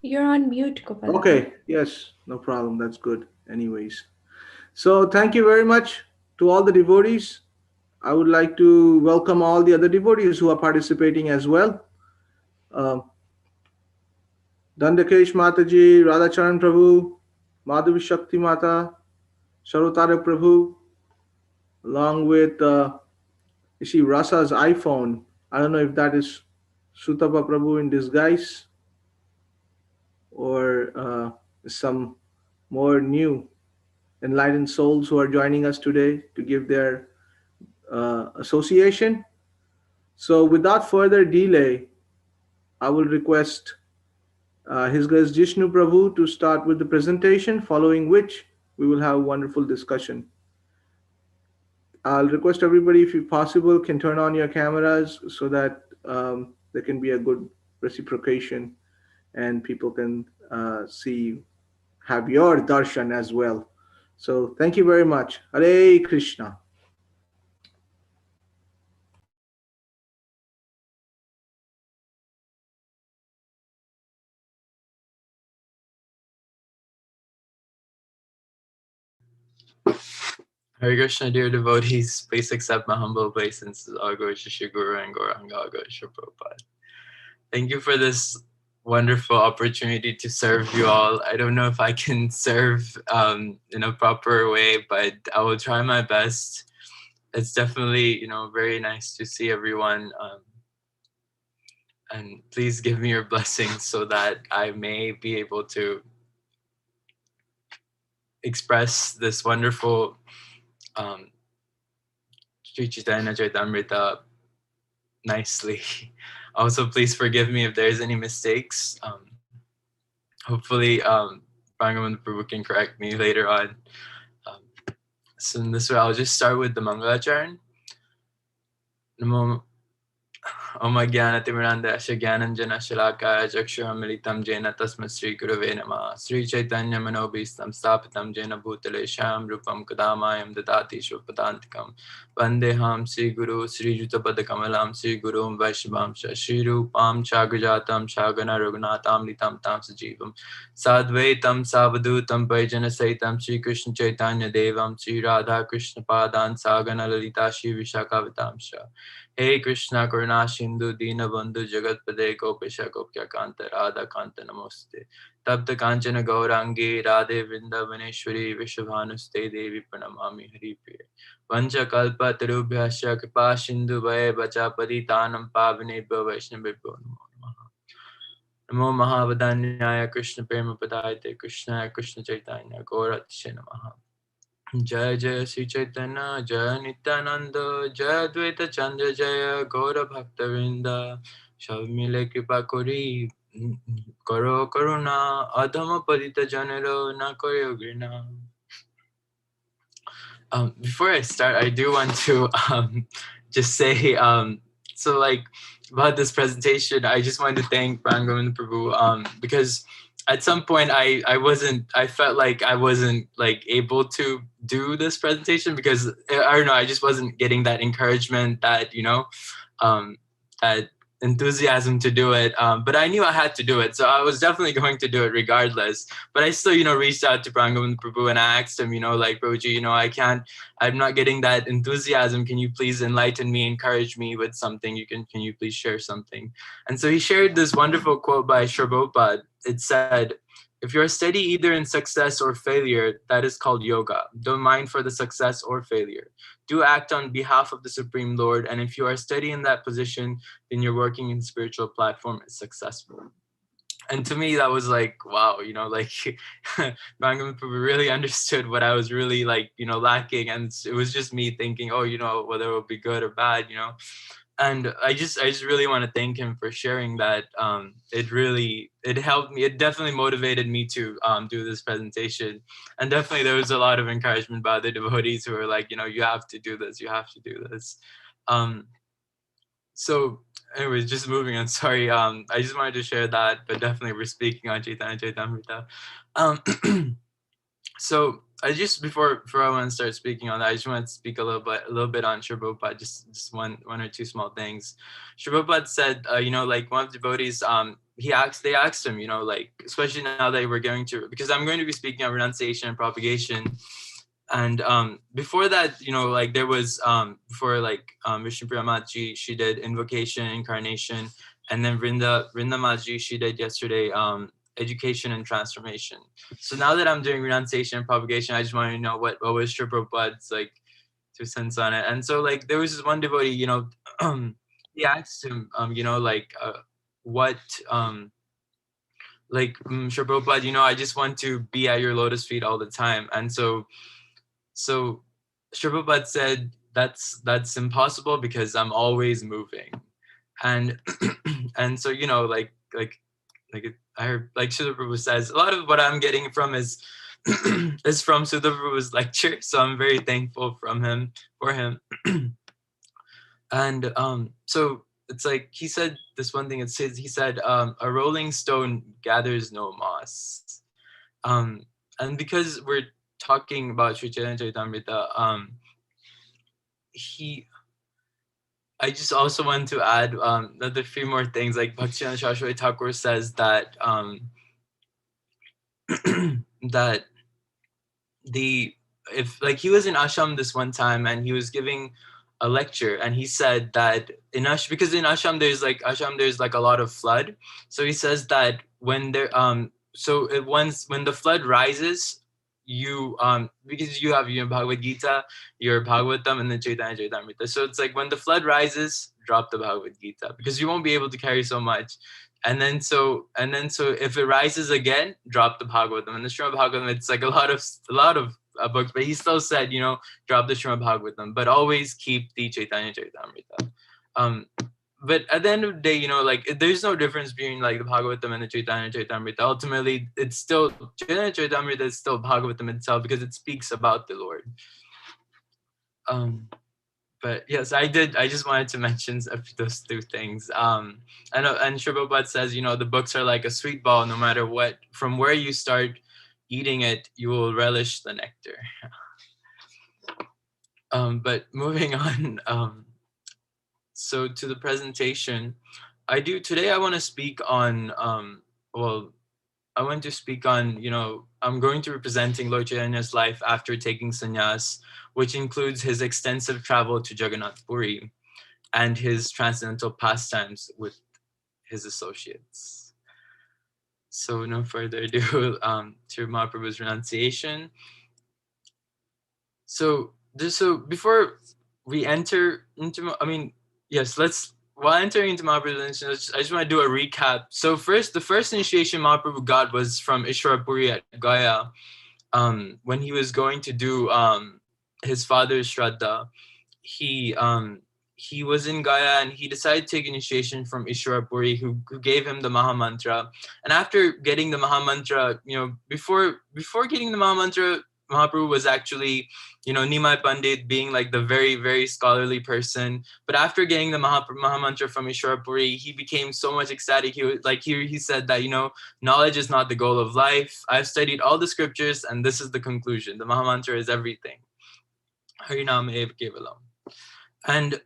You're on mute, Gopalji. Okay, yes, no problem. That's good. Anyways, so thank you very much to all the devotees. I would like to welcome all the other devotees who are participating as well. Uh, Dandakesh Mataji, Radhacharan Prabhu, Madhavi Shakti Mata, Sarotara Prabhu, along with you see Rasa's iPhone. I don't know if that is Sutapa Prabhu in disguise or some more new enlightened souls who are joining us today to give their association. So, without further delay, I will request His Grace Jishnu Prabhu to start with the presentation, following which we will have a wonderful discussion. I'll request everybody, if possible, can turn on your cameras so that there can be a good reciprocation and people can see, have your darshan as well. So, thank you very much. Hare Krishna. Hare Krishna, dear devotees, please accept my humble obeisances. All glory to Shri Guru and Gauranga, all glory to Shri Prabhupada. Thank you for this wonderful opportunity to serve you all. I don't know if I can serve in a proper way, but I will try my best. It's definitely, very nice to see everyone. And please give me your blessings so that I may be able to express this wonderful um, Sri Chaitanya Chaitamrita nicely. Also, please forgive me if there's any mistakes. Hopefully, Bhagavan Prabhu can correct me later on. Um, so in this way, I'll just start with the Mangalacharan. Namo Om Jnanatimirandasya Jnananjana Shalakaya Chakshuramiलितं Jena Tasmat Sri Gurave Namah Sri Chaitanya Manobhistam Sthapitam Jena Bhutale Sham Rupam Kadamayam Dadati Shvapadantikam Vandeham Sri Guru Sri Jutapadakamalam Sri Gurum Vaishnvam Shri Rupam Chagrajatam Shagana Raghunatam Litam Tam Sajivam Sadvaitam Savadutam Vaijana Saitam Sri Krishna Chaitanya Devam Sri Radha Krishna Padan Sagana Lalita Shri Vishakavatam Shah Hey Krishna Karuna Sindhu Dina Bandhu Jagat Pade Gopisha Gopya Kanta Radha Kanta Namoste Tapta Kanchana Gaurangi Radhe Vrindavaneshwari Vishabhanuste Devi Pranamami Hari Priya Vancha Kalpa Tarubhyasya Kripa Sindhu Vaye Bacha Paditanam Pavanebhyo Vaishnavibhyo Namo Namaha Namo Mahavadanyaya Krishna Prema Padayate Krishna Krishna Chaitanya Gauratishe Namaha Jai Jai Sri Chaitanya Jai Nityananda Jai Advaita Chandra Jaya Gaura Bhakta Vrinda Shavmile Kripa Kori Karo Karuna Adhama Padita Janero Na Koryo Grina. Before I start, I do want to just say so like about this presentation. I just wanted to thank Pran Govinda Prabhu because at some point I felt like I wasn't like able to do this presentation because I don't know, I just wasn't getting that encouragement that um, that enthusiasm to do it, but I knew I had to do it, so I was definitely going to do it regardless. But I still reached out to Prangavan Prabhu and I asked him, like, Prabhuji, I'm not getting that enthusiasm. Can you please enlighten me, encourage me with something? Can you please share something? And so he shared this wonderful quote by Sri Prabhupada. It said, if you're steady either in success or failure, that is called yoga. Don't mind for the success or failure. Do act on behalf of the Supreme Lord. And if you are steady in that position, then your working in spiritual platform is successful. And to me, that was like, wow, like Bangam really understood what I was really like, lacking. And it was just me thinking, oh, whether it would be good or bad, and I just really want to thank him for sharing that. It helped me. It definitely motivated me to do this presentation, and definitely there was a lot of encouragement by the devotees who were like, you have to do this, you have to do this. Um, so anyways, just moving on. Sorry, I just wanted to share that, but definitely we're speaking on Chaitanya Chaitamrita. Um, so I just before I want to start speaking on that, I just want to speak a little bit on Sri Prabhupada, just one or two small things. Sri Prabhupada said, like one of the devotees, they asked him, like especially now that we're going to, because I'm going to be speaking on renunciation and propagation, and before that, like there was before like Vishnu Priya Mataji, she did invocation, incarnation, and then Vrinda Mataji, she did yesterday education and transformation. So now that I'm doing renunciation and propagation, I just want to know what was Sri Prabhupada's like 2 cents on it. And so like there was this one devotee, he asked him, what Sri Prabhupada, I just want to be at your lotus feet all the time. And so Sri Prabhupada said, that's impossible because I'm always moving. And and so I heard, like Srila Prabhu says, a lot of what I'm getting from is is from Srila Prabhu's lecture. So I'm very thankful for him. And so it's like he said this one thing. He said, a rolling stone gathers no moss. And because we're talking about Sri Chaitanya Charitamrita, I just also want to add another few more things. Like Bhaktivinoda Saraswati Thakur says that that if like he was in ashram this one time and he was giving a lecture, and he said that because in ashram there's like a lot of flood, so he says that when there when the flood rises, you because you have your Bhagavad Gita, your Bhagavatam, and the Chaitanya Charitamrita. So it's like when the flood rises, drop the Bhagavad Gita because you won't be able to carry so much. And then so if it rises again, drop the Bhagavatam. And the Srimad Bhagavatam, it's like a lot of books, but he still said, drop the Srimad Bhagavatam, but always keep the Chaitanya Charitamrita. But at the end of the day, like there's no difference between like the Bhagavatam and the Chaitanya Charitamrita. Ultimately, it's still Chaitanya Charitamrita is still Bhagavatam itself because it speaks about the Lord. But yes, I just wanted to mention those two things. And Sri Prabhupada says, the books are like a sweet ball. No matter from where you start eating it, you will relish the nectar. But moving on. So to the presentation, today I want to speak on, I want to speak on, I'm going to be presenting Lord Chaitanya's life after taking sannyas, which includes his extensive travel to Jagannath Puri and his transcendental pastimes with his associates. So no further ado, to Mahaprabhu's renunciation. So before we enter into, while entering into Mahaprabhu's initiation, I just want to do a recap. So the first initiation Mahaprabhu got was from Ishwarapuri at Gaya, when he was going to do his father's Shraddha. He was in Gaya and he decided to take initiation from Ishwarapuri, who gave him the Maha Mantra. And after getting the Maha Mantra, before getting the Maha Mantra, Mahaprabhu was actually, Nimai Pandit, being like the very, very scholarly person. But after getting the Maha Mantra from Ishwarapuri, he became so much ecstatic. He said that, knowledge is not the goal of life. I've studied all the scriptures and this is the conclusion. The Maha Mantra is everything. Harinam Eva Kevalam. And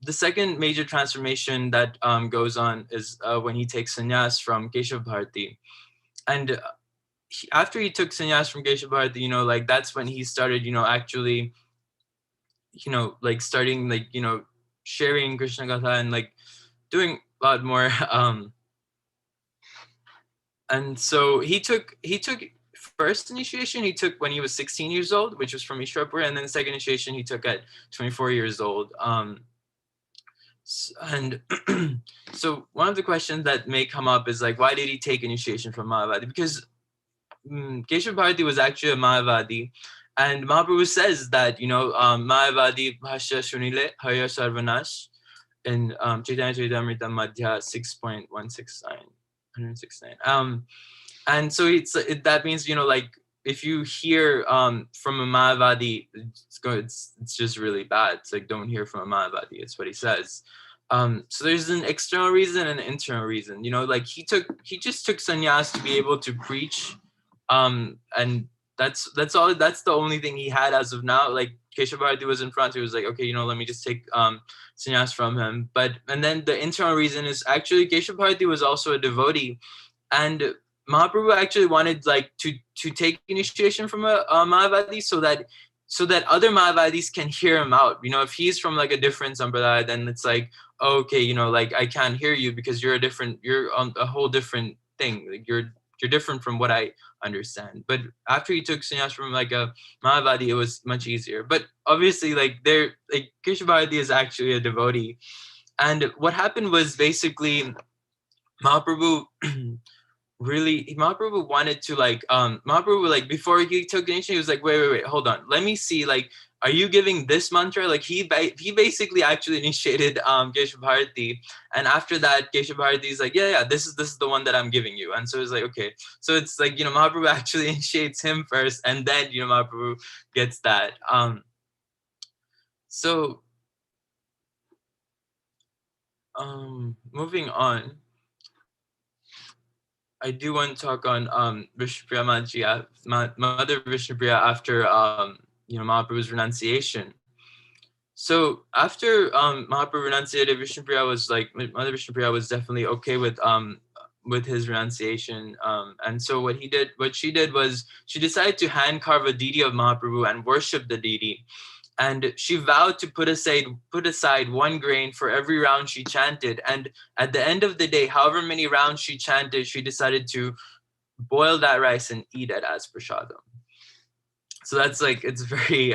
the second major transformation that goes on is when he takes sannyas from Keshav Bharati. And after he took sannyas from Keshav Bharati, like that's when he started, actually, starting sharing Krishna Gatha and like doing a lot more. And so he took first initiation he took when he was 16 years old, which was from Ishwarapur, and then the second initiation he took at 24 years old. And so one of the questions that may come up is like, why did he take initiation from Mayavadi? Because Keshav Bharati was actually a Mayavadi, and Mahaprabhu says that Mayavadi Bhashya Shunile Harya Sarvanash in Chaitanya Charitamrita Madhya 6.169. And so that means like if you hear from a Mayavadi, it's just really bad. It's like don't hear from a Mayavadi. It's what he says. So there's an external reason and an internal reason. Like he just took sannyas to be able to preach, and that's all. That's the only thing he had as of now. Like Keshav Bharati was in front. He was like, okay, let me just take sannyas from him. And then the internal reason is actually Keshav Bharati was also a devotee, and Mahaprabhu actually wanted like to take initiation from a Mayavadi so that other Mayavadis can hear him out. If he's from like a different sampradaya, then it's like, okay, like I can't hear you because you're on a whole different thing. Like you're different from what I understand. But after he took sannyas from like a Mayavadi, it was much easier. But obviously, like Keshav Bharati is actually a devotee, and what happened was basically Mahaprabhu. Mahaprabhu wanted to Mahaprabhu, like before he took initiation, he was like, wait, hold on, let me see, like, are you giving this mantra? Like he basically actually initiated Keshav Bharati, and after that Keshav Bharati is like, yeah, this is the one that I'm giving you. And so it's like, okay, so it's like, Mahaprabhu actually initiates him first, and then Mahaprabhu gets that. So moving on, I do want to talk on Vishnupriya Mataji, Mother Vishnupriya, after Mahaprabhu's renunciation. So after Mahaprabhu renunciated, Vishnupriya was like, Mother Vishnupriya was definitely okay with his renunciation. And so what she did was she decided to hand carve a deity of Mahaprabhu and worship the deity. And she vowed to put aside 1 grain for every round she chanted. And at the end of the day, however many rounds she chanted, she decided to boil that rice and eat it as prasadam. So that's like, it's very,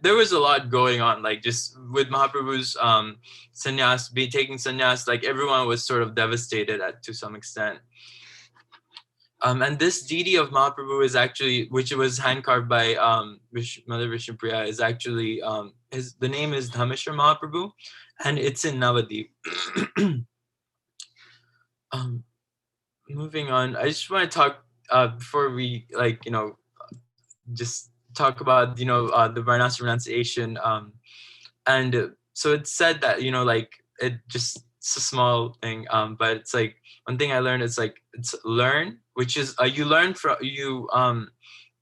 there was a lot going on, like just with Mahaprabhu's taking sannyas, like everyone was sort of devastated to some extent. And this deity of Mahaprabhu is actually, which was hand carved by Mother Vishnupriya, is actually, the name is Dhameshwar Mahaprabhu, and it's in Navadip. Moving on, I just want to talk, before we just talk about, the Varnasya renunciation. And so it's said that, it's a small thing, but it's like, one thing I learned is like, it's learn, which is you learn from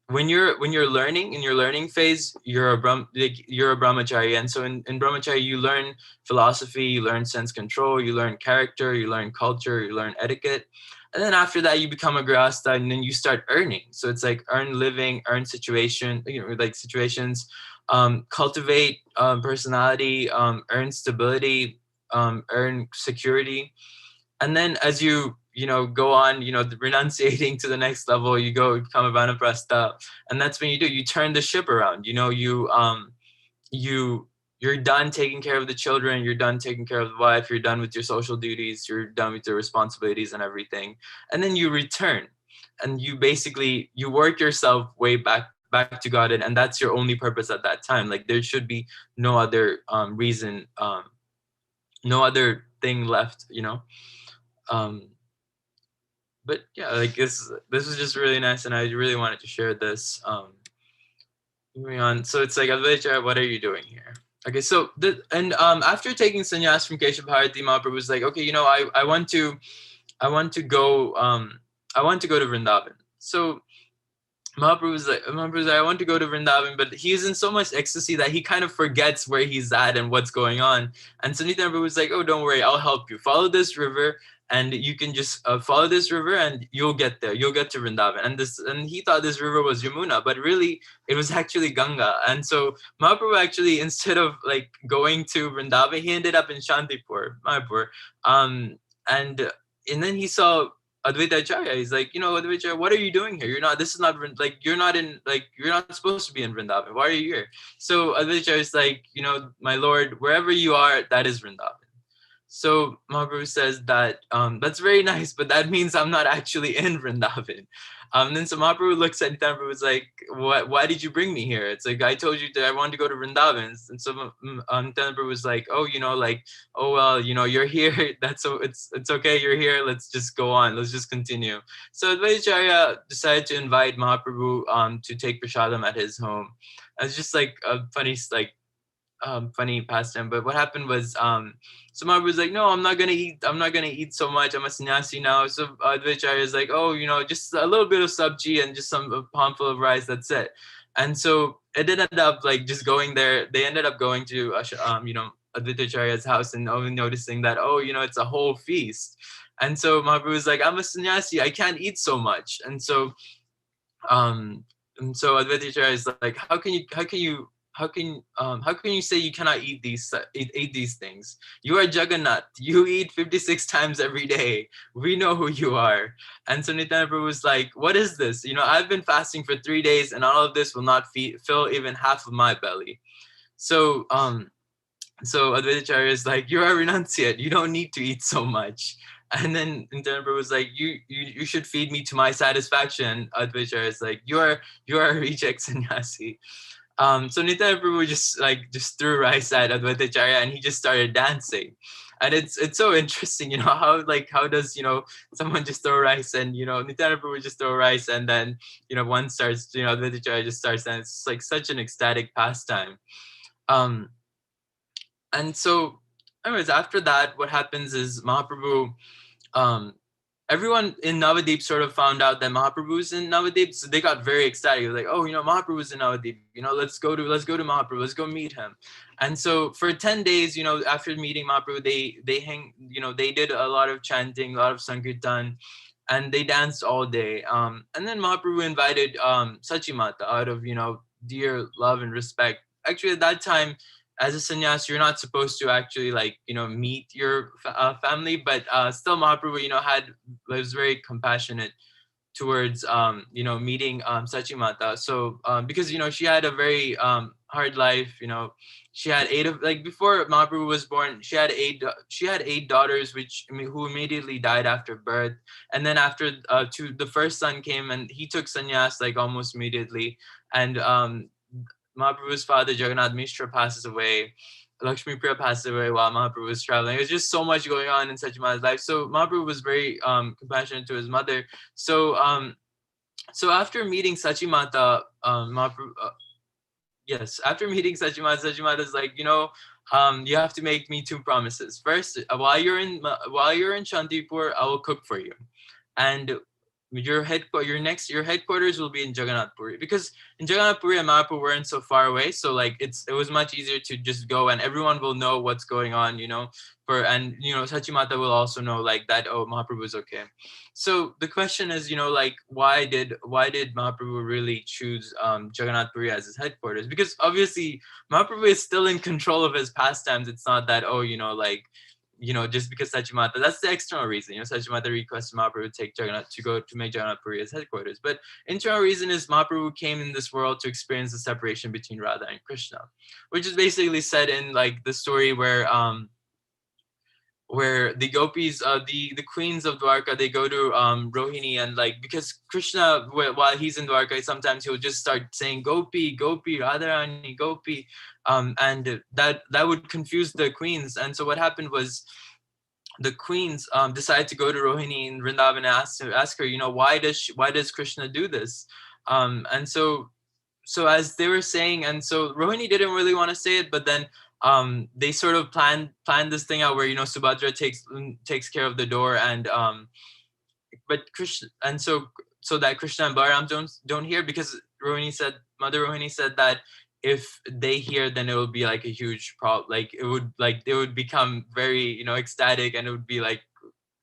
when you're learning in your learning phase, you're a brahmachari. And so in brahmachari, you learn philosophy, you learn sense control, you learn character, you learn culture, you learn etiquette. And then after that, you become a grihastha, and then you start earning. So it's like earn living, earn situation, like situations, cultivate personality, earn stability, earn security. And then as you go on, renunciating to the next level, you become a vanaprastha. And that's when you turn the ship around. You're done taking care of the children, you're done taking care of the wife, you're done with your social duties, you're done with your responsibilities and everything. And then you return, and you basically, you work yourself way back to Godhead, and that's your only purpose at that time. Like there should be no other reason, no other thing left, but yeah, like this was just really nice, and I really wanted to share this. Moving on, so it's like, Advaita, what are you doing here? Okay, so after taking sannyas from Keshav Bharati, Mahaprabhu was like, okay, I want to go to Vrindavan. So Mahaprabhu was like, I want to go to Vrindavan, but he's in so much ecstasy that he kind of forgets where he's at and what's going on. And so Nityananda was like, oh, don't worry, I'll help you. Follow this river, and you can just follow this river, and you'll get there. You'll get to Vrindavan. And he thought this river was Yamuna, but really it was actually Ganga. And so Mahaprabhu actually, instead of like going to Vrindavan, he ended up in Shantipur, Mayapur. And then he saw Advaita Acharya. He's like, Advaita Acharya, what are you doing here? You're not supposed to be in Vrindavan. Why are you here? So Advaita Acharya is like, my Lord, wherever you are, that is Vrindavan. So Mahaprabhu says that that's very nice, but that means I'm not actually in Vrindavan. Then so Mahaprabhu looks at Nityananda and was like, why did you bring me here? It's like, I told you that I wanted to go to Vrindavan. And so Nityananda was like, oh, oh, well, you're here. It's okay. You're here. Let's just go on. Let's just continue. So Advaita Acharya decided to invite Mahaprabhu to take prasadam at his home. It's just like a funny, like, funny pastime. But what happened was, so Mahaprabhu was like, no, I'm not gonna eat so much. I'm a sannyasi now. So Advaita is like, oh, just a little bit of sabji and just some a palm full of rice. That's it. And so it ended up like just going there. They ended up going to Advaita Acharya's house and only noticing that, oh, it's a whole feast. And so Mahaprabhu was like, I'm a sannyasi, I can't eat so much. Um, and so Advaita Acharya is like, how can you say you cannot eat these things? You are Jagannath. You eat 56 times every day. We know who you are. And so Nityananda Prabhu was like, what is this? I've been fasting for 3 days, and all of this will not fill even half of my belly. So Advaita Acharya is like, you are renunciate. You don't need to eat so much. And then Nityananda Prabhu was like, you should feed me to my satisfaction. Advaita Acharya is like, you are a reject sannyasi. So Nityananda Prabhu just threw rice at Advaita Acharya, and he just started dancing. And it's so interesting, how does someone just throw rice, and Nityananda Prabhu just throw rice, and then one starts, Advaita Acharya just starts, and it's like such an ecstatic pastime. And so, anyways, after that, what happens is Mahaprabhu, everyone in Navadip sort of found out that Mahaprabhu's in Navadip, so they got very excited. Like, oh, Mahaprabhu's in Navadip. Let's go to Mahaprabhu. Let's go meet him. And so for 10 days, after meeting Mahaprabhu, they did a lot of chanting, a lot of sankirtan, and they danced all day. And then Mahaprabhu invited Sachimata out of dear love and respect. Actually, at that time, as a sannyas, you're not supposed to actually meet your family, but still Mahaprabhu, was very compassionate towards, meeting Sachimata. So because, she had a very hard life, she had before Mahaprabhu was born, she had eight daughters, who immediately died after birth. And then after the first son came, and he took sannyas almost immediately. And Mahaprabhu's father, Jagannath Mishra, passes away. Lakshmi Priya passes away while Mahaprabhu was traveling. It was just so much going on in Sachimata's life. So Mahaprabhu was very compassionate to his mother. So after meeting Sachimata, Mahaprabhu, after meeting Sachimata, Sachimata's like, you have to make me 2 promises. First, while you're in Shantipur, I will cook for you, and your headquarters will be in Jagannath Puri, because in Jagannath Puri and Mahaprabhu weren't so far away, so it was much easier to just go, and everyone will know what's going on, Sachimata will also know that, oh, Mahaprabhu is okay. So the question is, why did Mahaprabhu really choose Jagannath Puri as his headquarters? Because obviously Mahaprabhu is still in control of his pastimes. It's not that, oh, just because Sachimata, that's the external reason. Sachimata requested Mahaprabhu to make Jagannath Puri as headquarters. But internal reason is Mahaprabhu came in this world to experience the separation between Radha and Krishna, which is basically said in the story where the gopis, the queens of Dwarka, they go to Rohini, and because Krishna, while he's in Dwarka, sometimes he'll just start saying Gopi, Gopi, Radharani, Gopi, and that would confuse the queens. And so what happened was, the queens decided to go to Rohini in Vrindavan and ask her, why does Krishna do this? And so as they were saying, and so Rohini didn't really want to say it, but then they sort of planned this thing out where Subhadra takes care of the door, and but Krishna, and so that Krishna and Balaram don't hear, because Mother Rohini said that if they hear, then it will be a huge problem. It would become very ecstatic, and it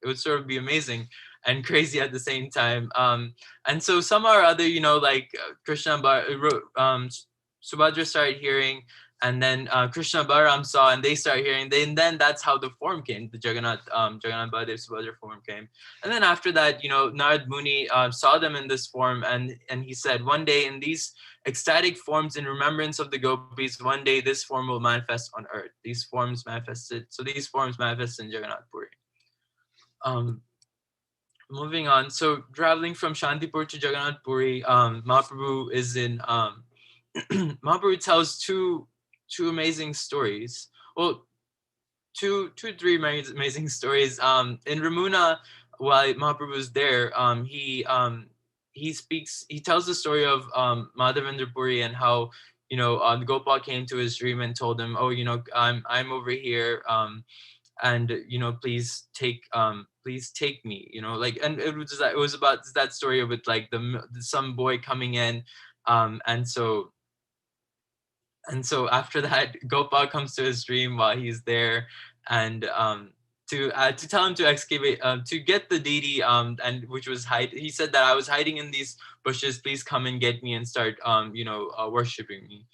would sort of be amazing and crazy at the same time. And so somehow or other, Krishna and Subhadra started hearing, and then Krishna and Balaram saw, and they started hearing. Then that's how the form came. The Jagannath Baladev Subhadra form came. And then after that, Narad Muni saw them in this form, and he said, one day in these ecstatic forms in remembrance of the gopis, one day this form will manifest on earth. These forms manifested in Jagannath Puri. Moving on, so traveling from Shantipur to Jagannath Puri, Mahaprabhu is in Mahaprabhu tells two amazing stories. Well, three amazing stories. In Ramuna, while Mahaprabhu is there, he tells the story of Madhavendra Puri, and how Gopal came to his dream and told him, oh, I'm over here, and please take me, and it was about that story with like some boy coming in, and so after that, Gopal comes to his dream while he's there, and to tell him to excavate, to get the deity, and which was hide. He said that I was hiding in these bushes. Please come and get me and start, worshiping me.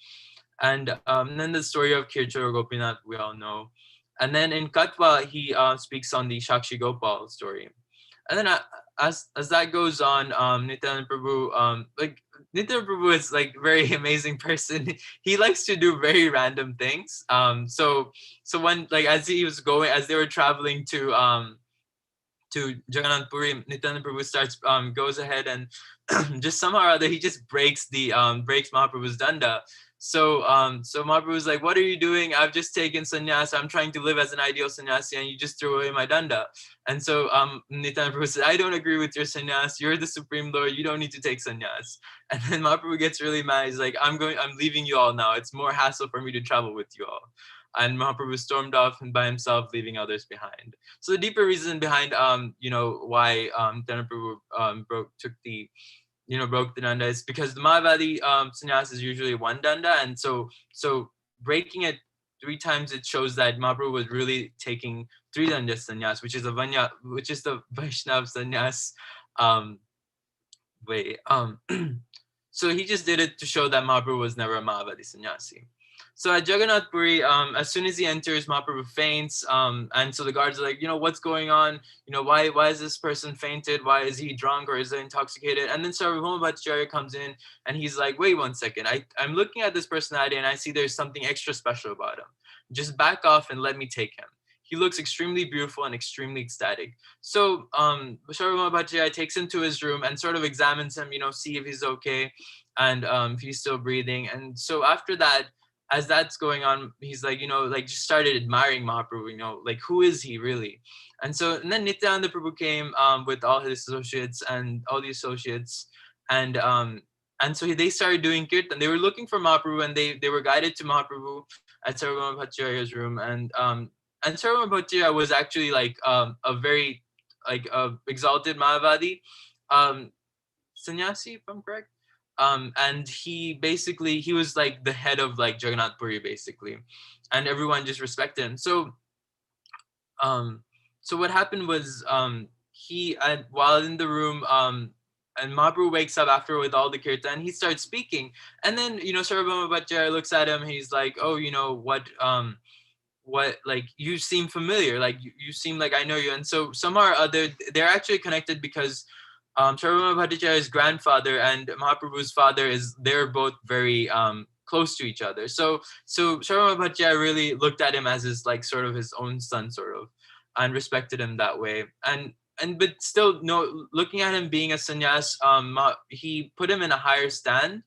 And then the story of Kirchur Gopinath we all know, and then in Katwa he speaks on the Shakshi Gopal story, and then as that goes on, Nityananda Prabhu, Nityananda Prabhu is like very amazing person. He likes to do very random things. So when, like, as they were traveling to Jagannath Puri, Nityananda Prabhu goes ahead and just somehow or other he just breaks Mahaprabhu's danda. So Mahaprabhu was like, "What are you doing? I've just taken sannyas. I'm trying to live as an ideal sannyasi, and you just threw away my danda." And so Nityananda Prabhu said, "I don't agree with your sannyas. You're the Supreme Lord. You don't need to take sannyas." And then Mahaprabhu gets really mad. He's like, I'm leaving you all now. It's more hassle for me to travel with you all." And Mahaprabhu stormed off and by himself, leaving others behind. So the deeper reason behind why Nityananda Prabhu broke the danda is because the Mayavadi sannyas is usually one danda, and so breaking it 3 times, it shows that Mahaprabhu was really taking 3 danda sannyas, which is the Vaishnav sannyas way. So he just did it to show that Mahaprabhu was never a Mayavadi sannyasi. So at Jagannath Puri, as soon as he enters, Mahaprabhu faints, and so the guards are like, what's going on? Why is this person fainted? Why is he drunk or is he intoxicated? And then Sarvabhauma Bhattacharya comes in and he's like, wait 1 second, I'm looking at this personality and I see there's something extra special about him. Just back off and let me take him. He looks extremely beautiful and extremely ecstatic. So Sarvabhauma Bhattacharya takes him to his room and sort of examines him, see if he's okay and if he's still breathing. And so after that, as that's going on, he's like, just started admiring Mahaprabhu, like, who is he really? And then Nityananda Prabhu came with all his associates and all the associates, and so they started doing kirtan. They were looking for Mahaprabhu, and they were guided to Mahaprabhu at Sarvabhauma Bhattacharya's room, and Sarvabhauma Bhattacharya was actually like a very exalted Mayavadi sannyasi, if I'm correct. And he was like the head of like Jagannath Puri basically, and everyone just respected him. So what happened was while in the room, and Mahaprabhu wakes up after with all the kirtan, he starts speaking, and then Sarvabhauma Bhattacharya looks at him. He's like, oh, what, like, you seem familiar, like you seem like I know you. And so somehow or other they're actually connected because Sarvabhauma Bhattacharya's grandfather and Mahaprabhu's father they're both very close to each other. So Sarvabhauma Bhattacharya really looked at him as his, like, sort of his own son, sort of, and respected him that way. But still, no, looking at him being a sannyas, he put him in a higher stand.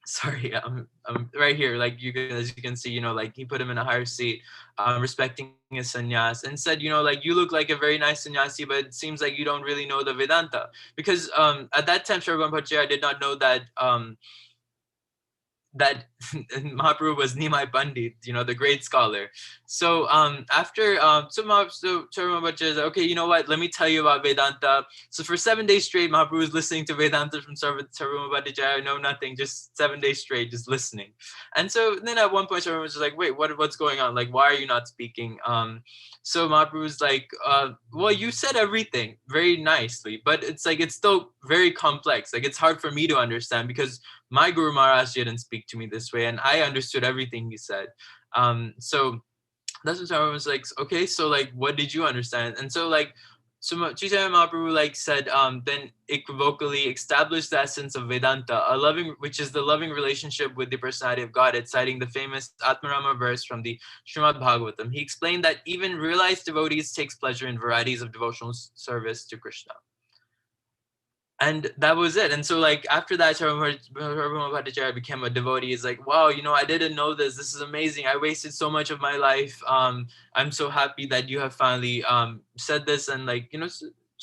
Sorry, I'm right here, like, as you can see, like, he put him in a higher seat, respecting his sannyas, and said, like, you look like a very nice sannyasi, but it seems like you don't really know the Vedanta, because at that time Sarvabhauma Bhattacharya did not know that that Mahaprabhu was Nimai Pandit, the great scholar. So after Sarvabhauma Bhattacharya said, okay, you know what? Let me tell you about Vedanta. So for 7 days straight, Mahaprabhu was listening to Vedanta from Sarvabhauma Bhattacharya. No, nothing, just 7 days straight, just listening. And so then at one point, Sarvabhauma was like, wait, what's going on? Like, why are you not speaking? So Mahaprabhu was like, well, you said everything very nicely, but it's like, it's still very complex. Like, it's hard for me to understand because my Guru Maharaj didn't speak to me this way, and I understood everything he said. So that's when Sarvabhauma was like, okay, so like, what did you understand? And so like, Chaitanya Mahaprabhu like said, then equivocally established the essence of Vedanta, which is the loving relationship with the personality of God, citing the famous Atmarama verse from the Srimad Bhagavatam. He explained that even realized devotees takes pleasure in varieties of devotional service to Krishna. And that was it. And so like after that, Sarvabhauma Bhattacharya became a devotee. He's like, wow, I didn't know this. This is amazing. I wasted so much of my life. I'm so happy that you have finally said this. And like,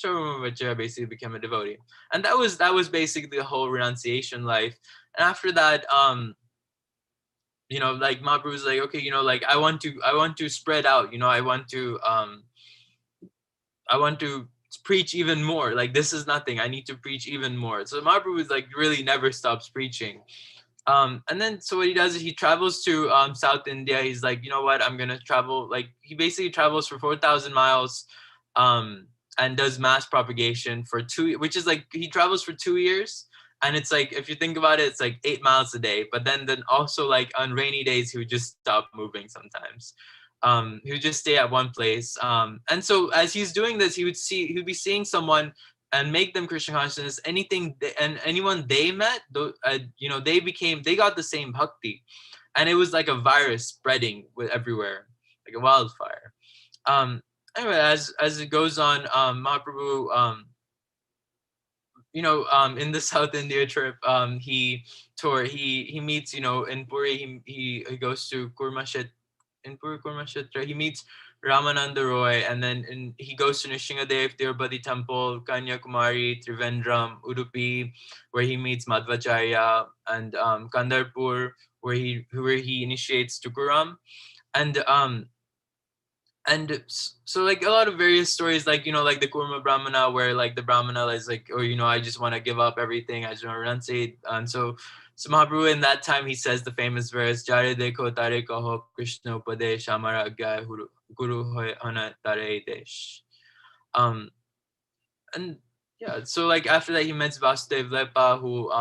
Sarvabhaumabhattacharya basically became a devotee. And that was basically the whole renunciation life. And after that, like Mahaprabhu was like, okay, like I want to spread out, I want to preach even more. Like, this is nothing. I need to preach even more. So Mahaprabhu is like really never stops preaching. And then so what he does is he travels to South India. He's like, you know what, I'm gonna travel. Like, he basically travels for 4,000 miles, and does mass propagation for which is like he travels for 2 years. And it's like, if you think about it, it's like 8 miles a day. But then also, like, on rainy days, he would just stop moving sometimes. He would just stay at one place. And so as he's doing this, he'd be seeing someone and make them Krishna consciousness. And anyone they met, they got the same bhakti, and it was like a virus spreading with everywhere, like a wildfire. Anyway, as it goes on, Mahaprabhu, in the South India trip, he meets, in Puri, he goes to in Puri Kurmashetra, he meets Ramananda Roy, and then he goes to Nishingadev, Tirupati Temple, Kanyakumari, Trivandrum, Udupi, where he meets Madhvacharya, and Kandarpur, where he initiates Tukaram. And so, like, a lot of various stories, like, like the Kurma Brahmana, where like the Brahmana is like, oh, I just want to give up everything, I just want to renunciate. And so Mahaprabhu, in that time, he says the famous verse, Jare dekho tare kaho Krishna upadesh amara agya guru hoy hana tare desh. And yeah, so like after that, he met Vasudev Lepa, who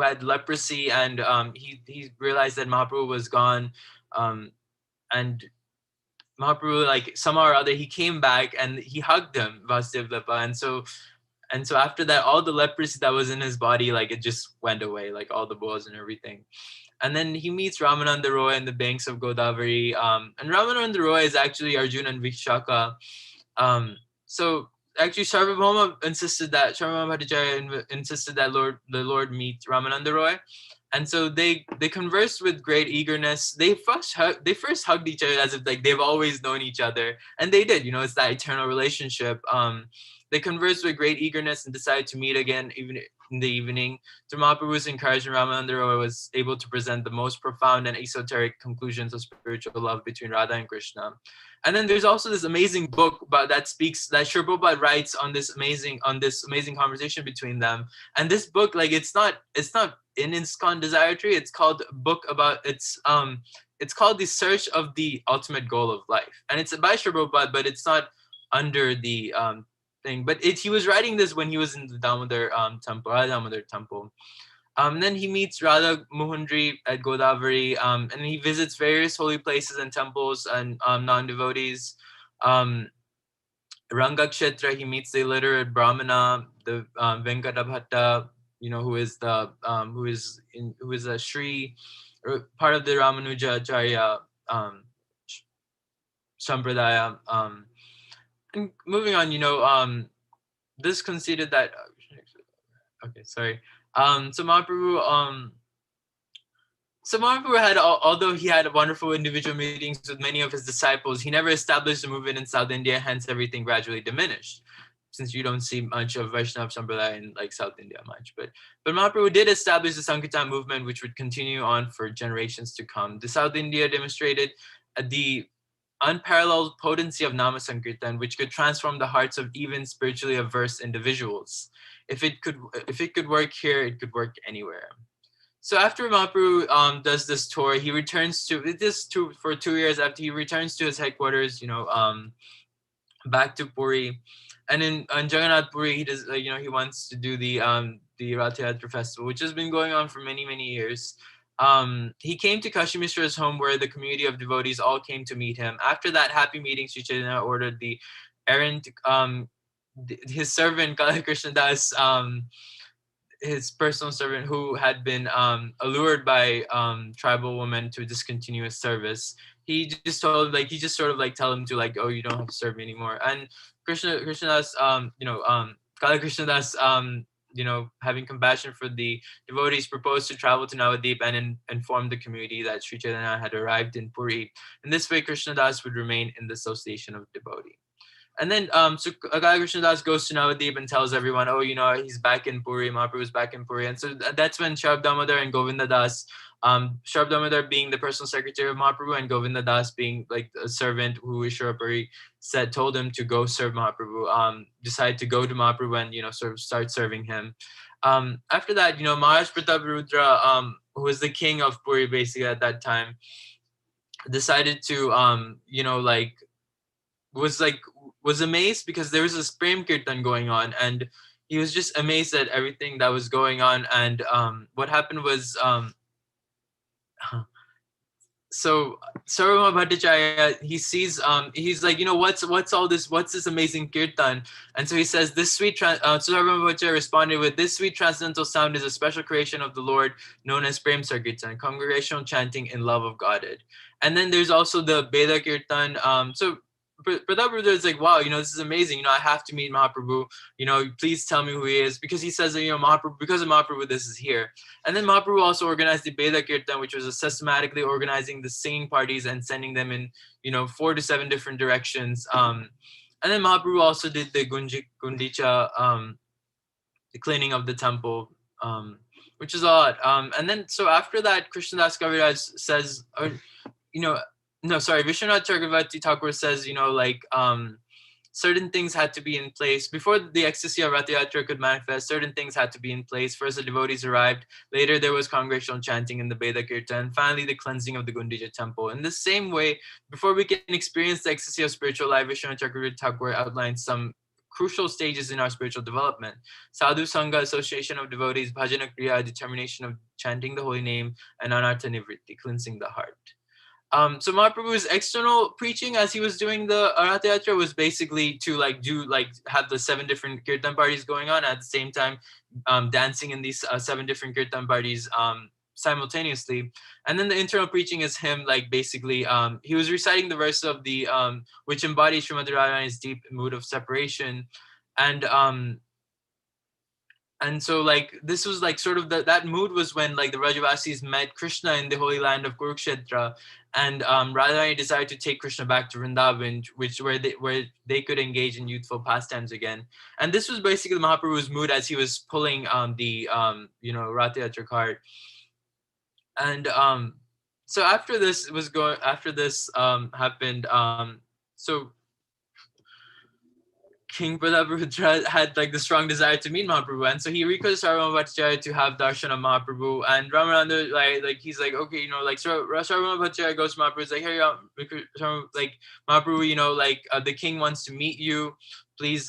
had leprosy, and he realized that Mahaprabhu was gone, and Mahaprabhu, like, somehow or other, he came back and he hugged him, Vasudev Lepa. And so after that, all the leprosy that was in his body, like, it just went away, like all the boils and everything. And then he meets Ramananda Roy in the banks of Godavari. And Ramananda Roy is actually Arjuna and Vishaka. So actually, Sarvabhauma Bhattacharya insisted that the Lord meet Ramananda Roy. And so they conversed with great eagerness. They first hugged each other as if like they've always known each other, and they did. It's that eternal relationship. They conversed with great eagerness and decided to meet again, even in the evening. Through Mahaprabhu's encouragement, Ramananda Roy was able to present the most profound and esoteric conclusions of spiritual love between Radha and Krishna. And then there's also this amazing book that Sri Prabhupada writes on this amazing conversation between them. And this book, like, it's not in ISKCON Desire Tree. It's called it's called The Search of the Ultimate Goal of Life, and it's by Sri Prabhupada, but it's not under the thing. But he was writing this when he was in the Damodar temple. Then he meets Radha Mohundri at Godavari, and he visits various holy places and temples and non-devotees. Rangakshetra, he meets the illiterate Brahmana, the Venkata Bhatta, who is a Sri, or part of the Ramanuja Acharya Sampradaya. And moving on, this conceded that. Okay, sorry. So Mahaprabhu had, although he had wonderful individual meetings with many of his disciples, he never established a movement in South India, hence everything gradually diminished, since you don't see much of Vaishnava Sampradaya in like South India much. But Mahaprabhu did establish the Sankirtan movement, which would continue on for generations to come. The South India demonstrated the unparalleled potency of Nama Sankirtan, which could transform the hearts of even spiritually averse individuals. If it could work here, it could work anywhere. So after Mahaprabhu does this tour, he returns for 2 years. After he returns to his headquarters, back to Puri, and in Jagannath Puri, he does he wants to do the Rath Yatra festival, which has been going on for many years. He came to Kashi Mishra's home, where the community of devotees all came to meet him. After that happy meeting, Sri Chaitanya ordered the errant his servant Kala Krishna Das, his personal servant, who had been allured by tribal women to discontinue his service. He just sort of tell him to, like, oh, you don't have to serve me anymore. And Krishnadas, Kala Krishnadas, having compassion for the devotees, proposed to travel to Navadip and inform the community that Sri Chaitanya had arrived in Puri. In this way, Krishnadas would remain in the association of devotee. And then so Akala Krishnadas goes to Navadip and tells everyone, oh, he's back in Puri, Mahaprabhu is back in Puri. And so that's when Sharab Damodar and Govinda Das, Sharab Damodar being the personal secretary of Mahaprabhu and Govinda Das being like a servant who Ishwarapuri told him to go serve Mahaprabhu, decided to go to Mahaprabhu and, sort of start serving him. After that, Maharaj Pratap Rudra, who was the king of Puri basically at that time, decided to, was amazed because there was this Prem Kirtan going on, and he was just amazed at everything that was going on. And what happened was, so Sarvabhauma Bhattacharya, he sees, he's like, what's all this? What's this amazing kirtan? And so he says, so Sarvabhauma Bhattacharya responded with, this sweet transcendental sound is a special creation of the Lord known as Prem Sarkirtan, congregational chanting in love of Godhead. And then there's also the Veda Kirtan. So Pratap Rudra is like, wow, this is amazing. I have to meet Mahaprabhu. Please tell me who he is, because he says that, Mahaprabhu, because of Mahaprabhu, this is here. And then Mahaprabhu also organized the Veda Kirtan, which was systematically organizing the singing parties and sending them in, 4 to 7 different directions. And then Mahaprabhu also did the Gundicha, the cleaning of the temple, which is a lot. And then, so after that, Krishnadas Kaviraj says, Vishwanath Chakravarti Thakur says, certain things had to be in place. Before the ecstasy of Rath Yatra could manifest, certain things had to be in place. First, the devotees arrived. Later, there was congregational chanting in the Veda Kirtan. Finally, the cleansing of the Gundicha temple. In the same way, before we can experience the ecstasy of spiritual life, Vishwanath Chakravarti Thakur outlined some crucial stages in our spiritual development. Sadhu Sangha, association of devotees, bhajana kriya, determination of chanting the holy name, and anartha nivritti, cleansing the heart. So Mahaprabhu's external preaching as he was doing the Rath Yatra was basically to have the 7 different kirtan parties going on at the same time, dancing in these 7 different kirtan parties simultaneously. And then the internal preaching is him basically he was reciting the verse of the which embodies Srimati Radharani's deep mood of separation. And so this was sort of that mood was when the Rajavasis met Krishna in the holy land of Kurukshetra, and Radharani decided to take Krishna back to Vrindavan, where they could engage in youthful pastimes again. And this was basically Mahaprabhu's mood as he was pulling the Rath Yatra cart. And so after this happened, so King Pratap Rudra had the strong desire to meet Mahaprabhu, and so he requested Sarvabhauma Bhattacharya to have darshan of Mahaprabhu. And Ramananda he's like, okay, Sarvabhauma Bhattacharya goes to Mahaprabhu, he's like, here you go, Mahaprabhu, the king wants to meet you, please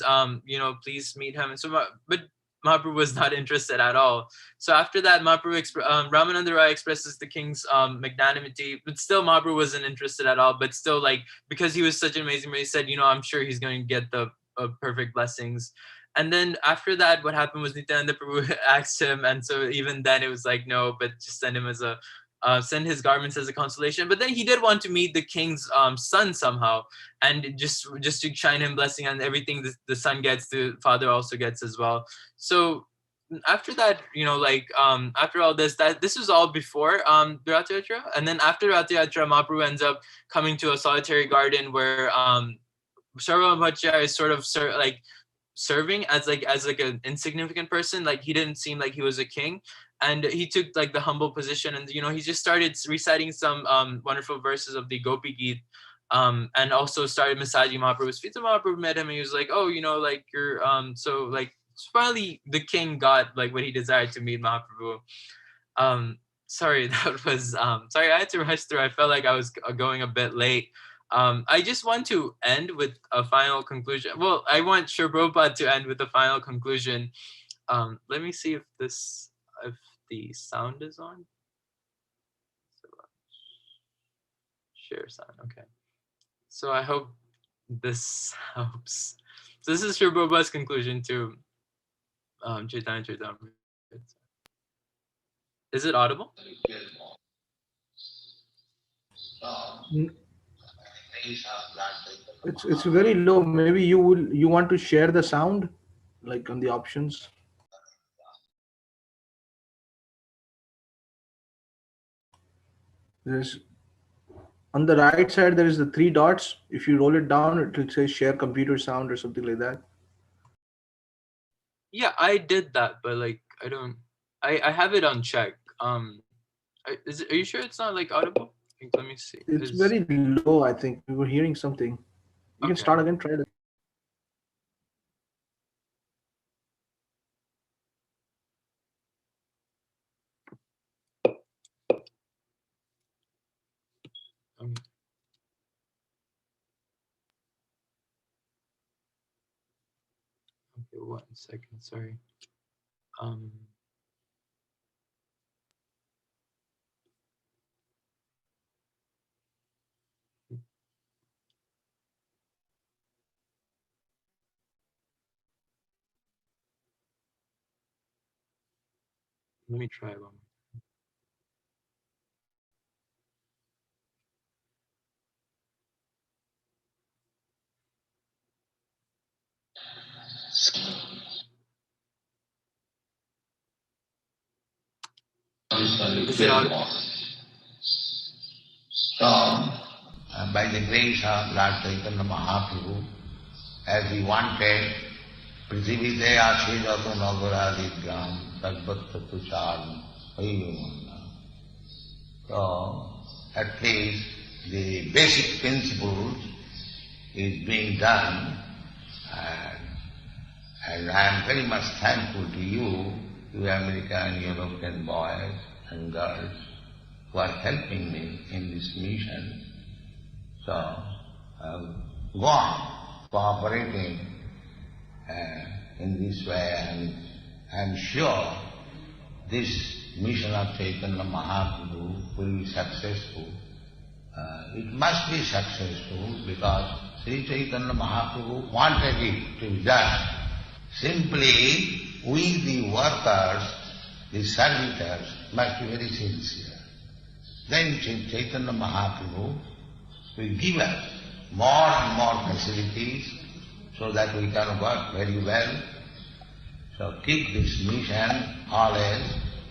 please meet him. And so but Mahaprabhu was not interested at all. So after that, Ramananda Rai expresses the king's magnanimity, but still Mahaprabhu wasn't interested at all. But still, because he was such an amazing man, he said, I'm sure he's going to get the perfect blessings. And then after that, what happened was Nityananda Prabhu asked him, and so even then it was no, but just send him as send his garments as a consolation. But then he did want to meet the king's son somehow, and just to shine him blessing, and everything the son gets, the father also gets as well. So after that, after all this, this was all before the Rath Yatra. And then after Rath Yatra, Mahaprabhu ends up coming to a solitary garden where Sarvabhauma Bhattacharya is sort of serving as an insignificant person. He didn't seem like he was a king, and he took the humble position, and he just started reciting some wonderful verses of the Gopi Geet, and also started massaging Mahaprabhu's feet. So Mahaprabhu met him, and he was like, oh, you're so finally the king got what he desired, to meet Mahaprabhu. Sorry, that was sorry, I had to rush through. I felt like I was going a bit late. I just want to end with a final conclusion. Well, I want Sri Prabhupada to end with a final conclusion. Let me see if the sound is on. So, share sound. Okay. So I hope this helps. So this is Sri Prabhupada's conclusion to Chaitanya Charitamrita. Is it audible? It's very low. Maybe you want to share the sound, on the options. There's On the right side, there is the three dots. If you roll it down, it will say share computer sound or something like that. Yeah, I did that, but like I don't. I have it on check. Are you sure it's not like audible? Like, let me see. It's very low, I think. We were hearing something. You can start Okay. again, try it. Um, okay, 1 second. Sorry. Um. Let me try one. Is it audible? So, by the grace of Lord Chaitanya Mahaprabhu, as he wanted, Prithivite Ashe Jato Nagaradigram Tadvatta Tucharam Ayumana. So, at least the basic principles is being done, and I am very much thankful to you, you American, European boys and girls, who are helping me in this mission. So, go on cooperating in this way, and I am sure this mission of Chaitanya Mahaprabhu will be successful. It must be successful because Sri Chaitanya Mahaprabhu wanted it to be done. Simply, we the workers, the servitors, must be very sincere. Then Chaitanya Mahaprabhu will give us more and more facilities so that we can work very well. So keep this mission always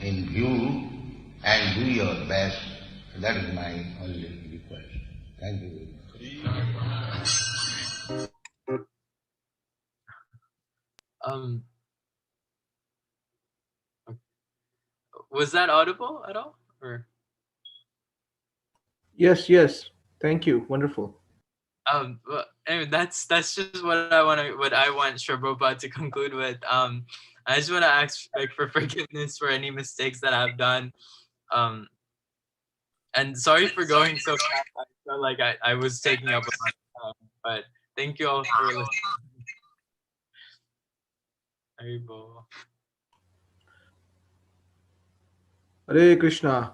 in view and do your best. That is my only request. Thank you very much. Was that audible at all? Or Yes, yes. Thank you. Wonderful. well, anyway, that's just what I want Shri Prabhupada to conclude with. I just want to ask like for forgiveness for any mistakes that I've done. Um, and sorry for going so fast. I felt like I was taking up a lot of time, but thank you all for listening. Haribo. Hare Krishna.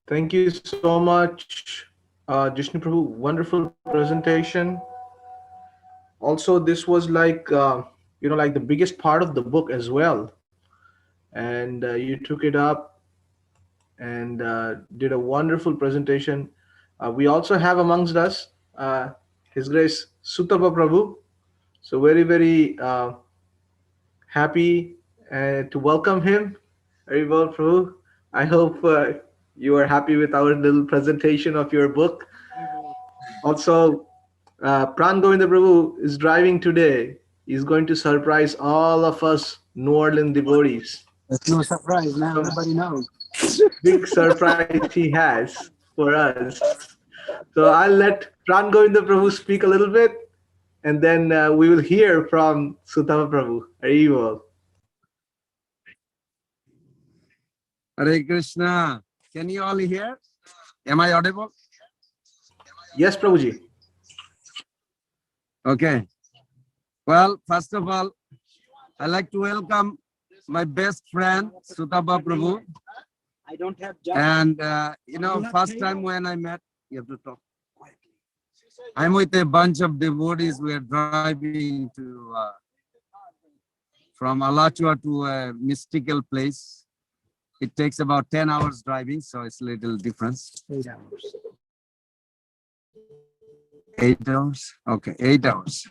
Thank you so much, Jishnu Prabhu. Wonderful presentation. Also, this was like like the biggest part of the book as well, and you took it up and did a wonderful presentation. We also have amongst us His Grace Sutapa Prabhu. So very very happy to welcome him. Very well, Prabhu. I hope you are happy with our little presentation of your book. Also, Pran Govinda Prabhu is driving today. He's going to surprise all of us New Orleans devotees. It's no surprise now, everybody knows. Big surprise he has for us. So I'll let Pran Govinda Prabhu speak a little bit, and then we will hear from Sutapa Prabhu. Haribol. Hare Krishna. Can you all hear? Am I audible? Yes, Prabhuji. Okay. Well, first of all, I'd like to welcome my best friend, Sutapa Prabhu. I don't have job. And, first time when I met, you have to talk quietly. I'm with a bunch of devotees. We are driving to from Alachua to a mystical place. It takes about 10 hours driving, so it's a little difference. 8 hours. 8 hours? Okay, 8 hours.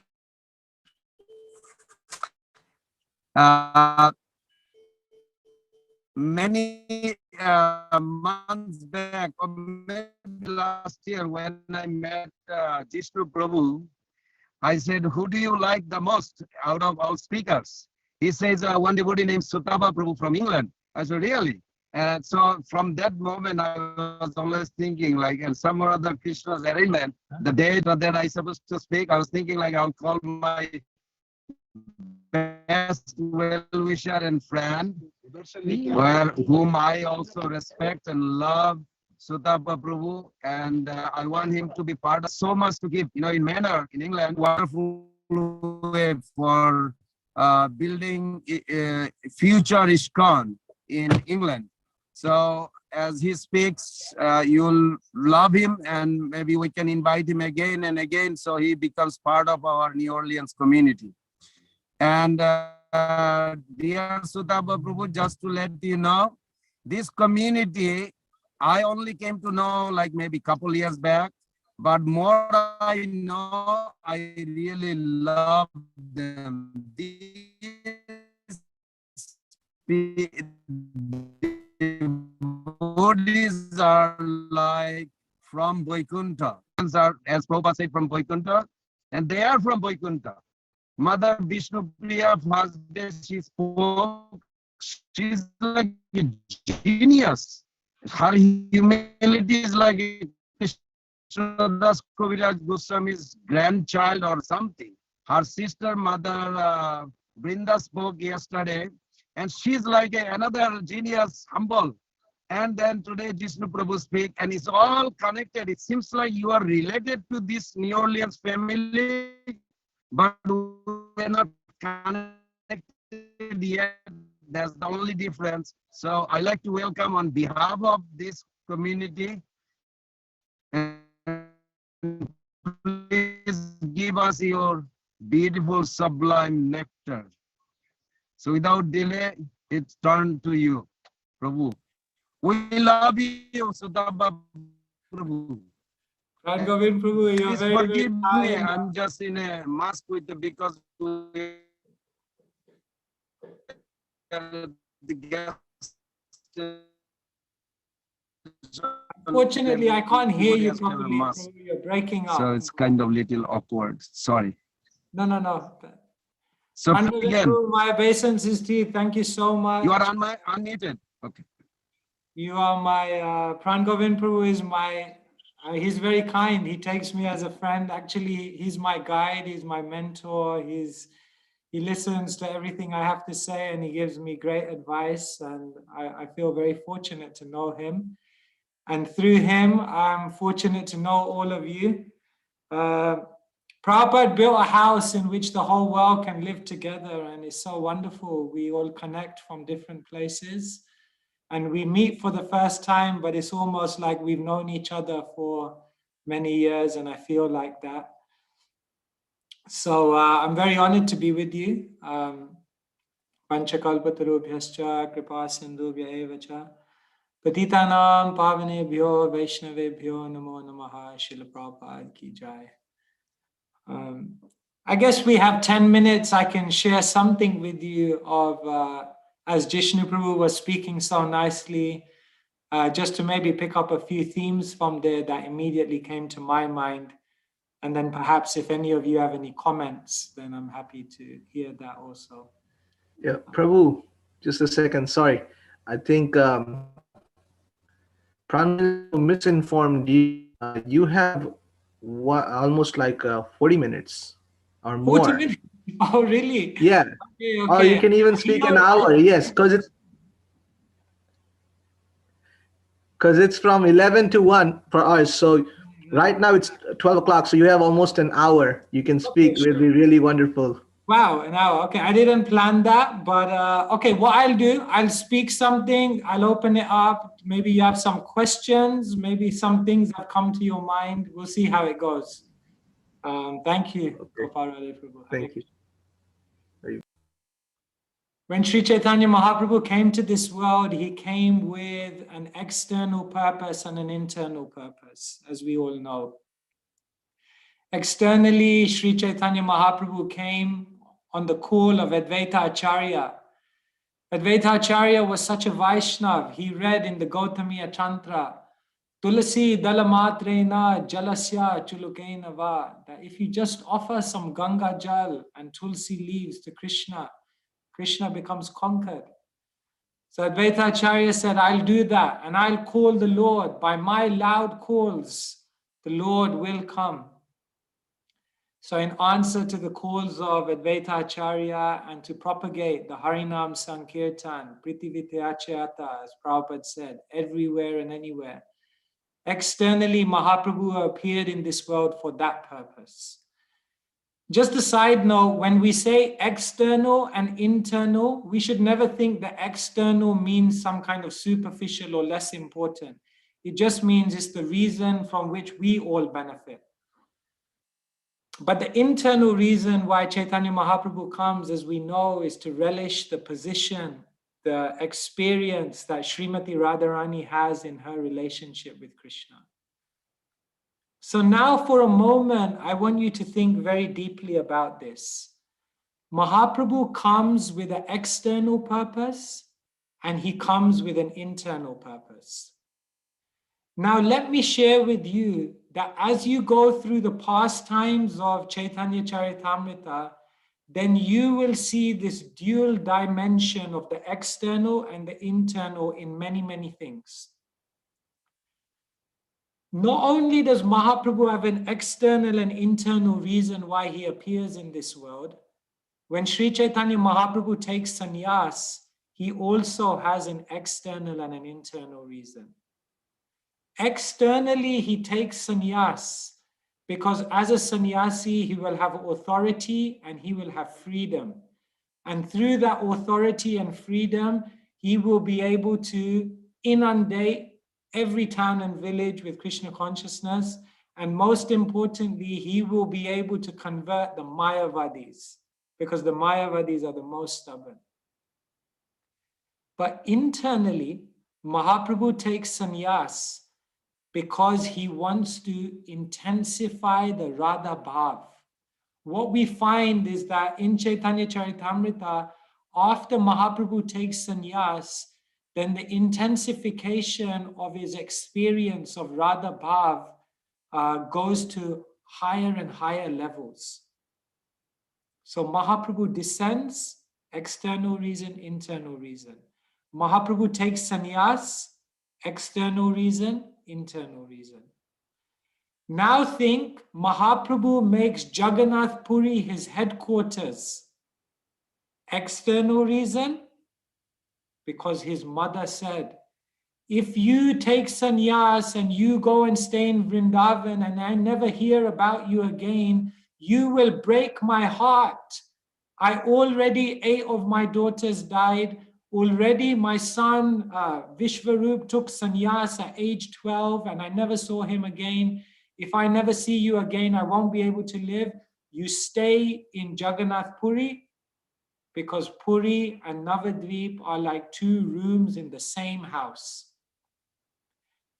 many months back, or maybe last year, when I met Jishnu Prabhu, I said, who do you like the most out of all speakers? He says, one devotee named Sutapa Prabhu from England. I said, really? And so from that moment, I was always thinking like, and some or other Krishna's arrangement, the day that I supposed to speak, I was thinking like, I'll call my best well-wisher and friend, whom I also respect and love, Sutapa Prabhu, and I want him to be part of so much to give. You know, in manner in England, wonderful way for building future ISKCON in England. So as he speaks, you'll love him, and maybe we can invite him again and again, so he becomes part of our New Orleans community. And dear Sutapa Prabhu, just to let you know, this community, I only came to know like maybe a couple years back, but more I know, I really love them. These devotees are like from Vaikuntha. Are, as Prabhupada said, from Vaikuntha, and they are from Vaikuntha. Mother Vishnu Priya, first day she spoke, she's like a genius. Her humility is like Krishnadas Kaviraj Goswami's grandchild or something. Her sister, Mother Brinda, spoke yesterday, and she's like another genius, humble. And then today Jishnu Prabhu speak, and it's all connected. It seems like you are related to this New Orleans family, but we're not connected yet. That's the only difference. So I like to welcome on behalf of this community, and please give us your beautiful sublime nectar. So without delay, it's turned to you, Prabhu. We love you, Sutapa Prabhu. Pran Govind Prabhu, you're Please very, very forgive me. kind. I'm just in a mask with the, because the guest. Unfortunately, I can't hear you Everybody has to have a properly. mask. Prabhu. You're breaking up. So it's kind of little awkward. Sorry. No. So Pran Govind again, Prabhu, my obeisances to you. Thank you so much. you are on my unmuted. Okay. You are my, Pran Govind Prabhu is my, he's very kind. He takes me as a friend. Actually, he's my guide. He's my mentor. He listens to everything I have to say, and he gives me great advice. And I feel very fortunate to know him. And through him, I'm fortunate to know all of you. Prabhupada built a house in which the whole world can live together, and it's so wonderful. We all connect from different places, and we meet for the first time, but it's almost like we've known each other for many years, and I feel like that. So I'm very honored to be with you. Panchakalpatarubhyascha kripa sindhubhya eva cha patitanam pavanebhyo vaishnavebhyo namo namaha. Srila Prabhupada ki jai. I guess we have 10 minutes. I can share something with you of, as Jishnu Prabhu was speaking so nicely, just to maybe pick up a few themes from there that immediately came to my mind. And then perhaps if any of you have any comments, then I'm happy to hear that also. Yeah, Prabhu, just a second. Sorry. I think Pran misinformed you. You have almost like 40 minutes or 40 more. minutes? Oh, really? Yeah. Okay. Or you can even speak an hour. Yes, because it's from 11 to 1 for us. So right now it's 12 o'clock. So you have almost an hour. You can speak. Okay, sure. It'll be really wonderful. Wow, an hour. Okay, I didn't plan that, but okay, what I'll do, I'll speak something, I'll open it up. Maybe you have some questions, maybe some things have come to your mind. We'll see how it goes. Thank you. Okay. Thank you. When Sri Chaitanya Mahaprabhu came to this world, he came with an external purpose and an internal purpose, as we all know. Externally, Sri Chaitanya Mahaprabhu came on the call of Advaita Acharya. Advaita Acharya was such a Vaishnav. He read in the Gautamiya Tantra, Tulasi dalamatrena jalasya chulukena va, that if you just offer some Ganga Jal and Tulsi leaves to Krishna, Krishna becomes conquered. So Advaita Acharya said, I'll do that, and I'll call the Lord. By my loud calls, the Lord will come. So in answer to the calls of Advaita Acharya and to propagate the Harinam Sankirtan, Prithivitayachayata, as Prabhupada said, everywhere and anywhere, externally Mahaprabhu appeared in this world for that purpose. Just a side note, when we say external and internal, we should never think that external means some kind of superficial or less important. It just means it's the reason from which we all benefit. But the internal reason why Chaitanya Mahaprabhu comes, as we know, is to relish the position, the experience that Srimati Radharani has in her relationship with Krishna. So now for a moment, I want you to think very deeply about this. Mahaprabhu comes with an external purpose and he comes with an internal purpose. Now let me share with you that as you go through the pastimes of Chaitanya Charitamrita, then you will see this dual dimension of the external and the internal in many, many things. Not only does Mahaprabhu have an external and internal reason why he appears in this world, when Sri Chaitanya Mahaprabhu takes sannyas, he also has an external and an internal reason. Externally, he takes sannyas because as a sannyasi, he will have authority and he will have freedom. And through that authority and freedom, he will be able to inundate every town and village with Krishna consciousness. And most importantly, he will be able to convert the Mayavadis, because the Mayavadis are the most stubborn. But internally, Mahaprabhu takes sannyas because he wants to intensify the Radha Bhav. What we find is that in Chaitanya Charitamrita, after Mahaprabhu takes sannyas, then the intensification of his experience of Radha Bhav goes to higher and higher levels. So Mahaprabhu descends, external reason, internal reason. Mahaprabhu takes sannyas, external reason, internal reason. Now think, Mahaprabhu makes Jagannath Puri his headquarters. External reason, because his mother said, if you take sannyas and you go and stay in Vrindavan and I never hear about you again, you will break my heart. Already 8 of my daughters died. Already my son Vishvarup took sannyas at age 12 and I never saw him again. If I never see you again, I won't be able to live. You stay in Jagannath Puri, because Puri and Navadvip are like 2 rooms in the same house.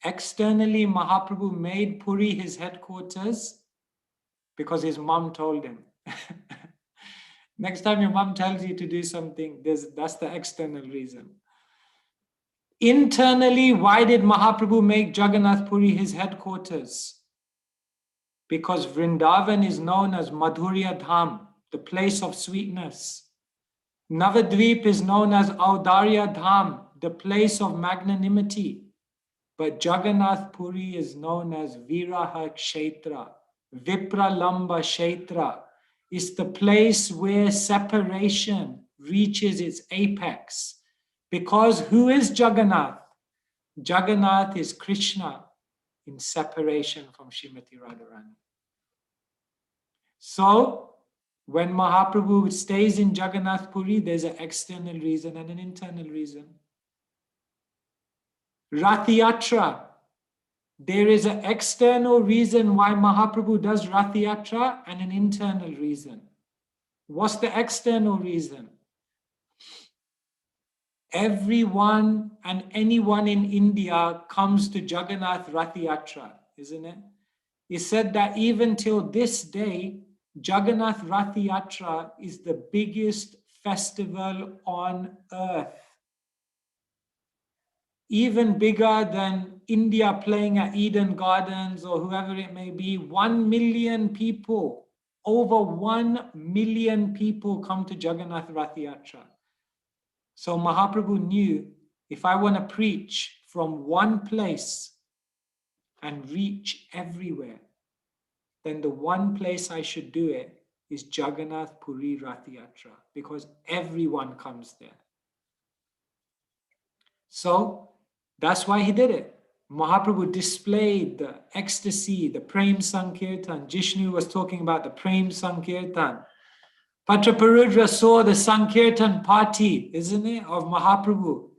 Externally, Mahaprabhu made Puri his headquarters because his mom told him. Next time your mom tells you to do something, that's the external reason. Internally, why did Mahaprabhu make Jagannath Puri his headquarters? Because Vrindavan is known as Madhurya Dham, the place of sweetness. Navadvip is known as Audarya Dham, the place of magnanimity. But Jagannath Puri is known as Viraha Kshetra, Vipralamba Kshetra. It's the place where separation reaches its apex. Because who is Jagannath? Jagannath is Krishna in separation from Srimati Radharani. So, when Mahaprabhu stays in Jagannath Puri, there's an external reason and an internal reason. Rath Yatra, there is an external reason why Mahaprabhu does Rath Yatra and an internal reason. What's the external reason? Everyone and anyone in India comes to Jagannath Rath Yatra, isn't it? He said that even till this day, Jagannath Rath Yatra is the biggest festival on earth. Even bigger than India playing at Eden Gardens or whoever it may be. 1 million people, over 1 million people come to Jagannath Rath Yatra. So Mahaprabhu knew, if I want to preach from one place and reach everywhere, then the one place I should do it is Jagannath Puri Rath Yatra, because everyone comes there. So that's why he did it. Mahaprabhu displayed the ecstasy, the Prem Sankirtan. Jishnu was talking about the Prem Sankirtan. Patraparudra saw the Sankirtan party, isn't it, of Mahaprabhu.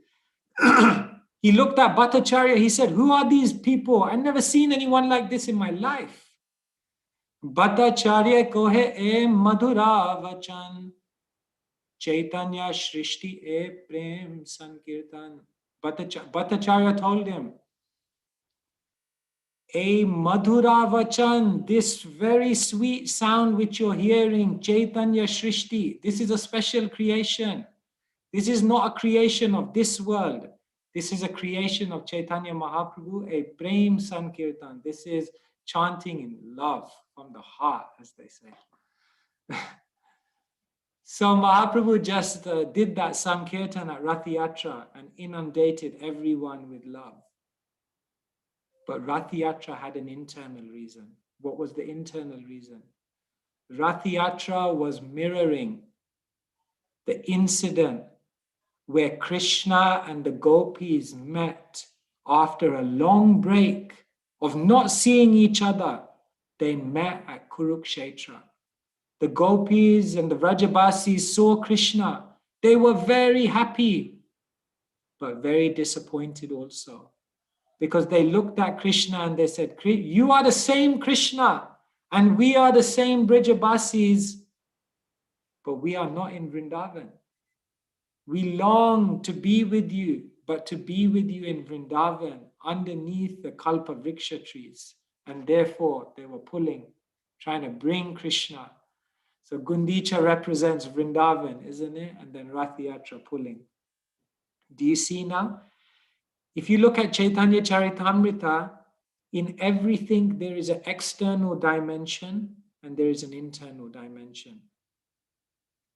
He looked at Bhattacharya, he said, who are these people? I've never seen anyone like this in my life. Bhattacharya kohe e madhura vachan, Chaitanya Shrishti e Prem Sankirtan. Bhattacharya told him, a madhura vachan, this very sweet sound which you're hearing, Chaitanya Shrishti, this is a special creation. This is not a creation of this world. This is a creation of Chaitanya Mahaprabhu, a Prem Sankirtan. This is chanting in love from the heart, as they say. So Mahaprabhu just did that Sankirtan at Rath Yatra and inundated everyone with love. But Rath Yatra had an internal reason. What was the internal reason? Rath Yatra was mirroring the incident where Krishna and the gopis met after a long break of not seeing each other. They met at Kurukshetra. The gopis and the Vrajabasis saw Krishna. They were very happy, but very disappointed also. Because they looked at Krishna and they said, you are the same Krishna and we are the same Vrajabasis, but we are not in Vrindavan. We long to be with you, but to be with you in Vrindavan underneath the Kalpa Vriksha trees. And therefore they were pulling, trying to bring Krishna. So Gundicha represents Vrindavan, isn't it? And then Rath Yatra pulling. Do you see now? If you look at Chaitanya Charitamrita, in everything there is an external dimension and there is an internal dimension.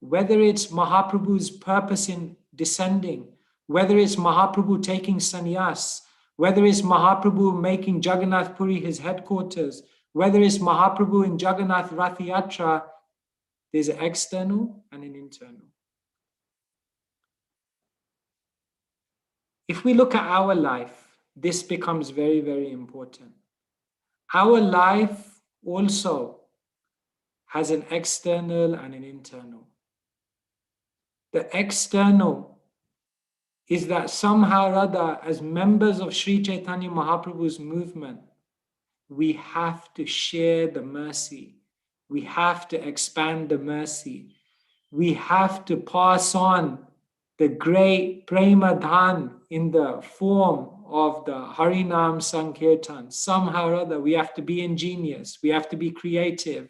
Whether it's Mahaprabhu's purpose in descending, whether it's Mahaprabhu taking sannyas, whether it's Mahaprabhu making Jagannath Puri his headquarters, whether it's Mahaprabhu in Jagannath Rath Yatra, there's an external and an internal. If we look at our life, this becomes very, very important. Our life also has an external and an internal. The external is that somehow or other, as members of Sri Chaitanya Mahaprabhu's movement, we have to share the mercy. We have to expand the mercy. We have to pass on the great Prema Dhan in the form of the Harinam Sankirtan. Somehow or other, we have to be ingenious. We have to be creative.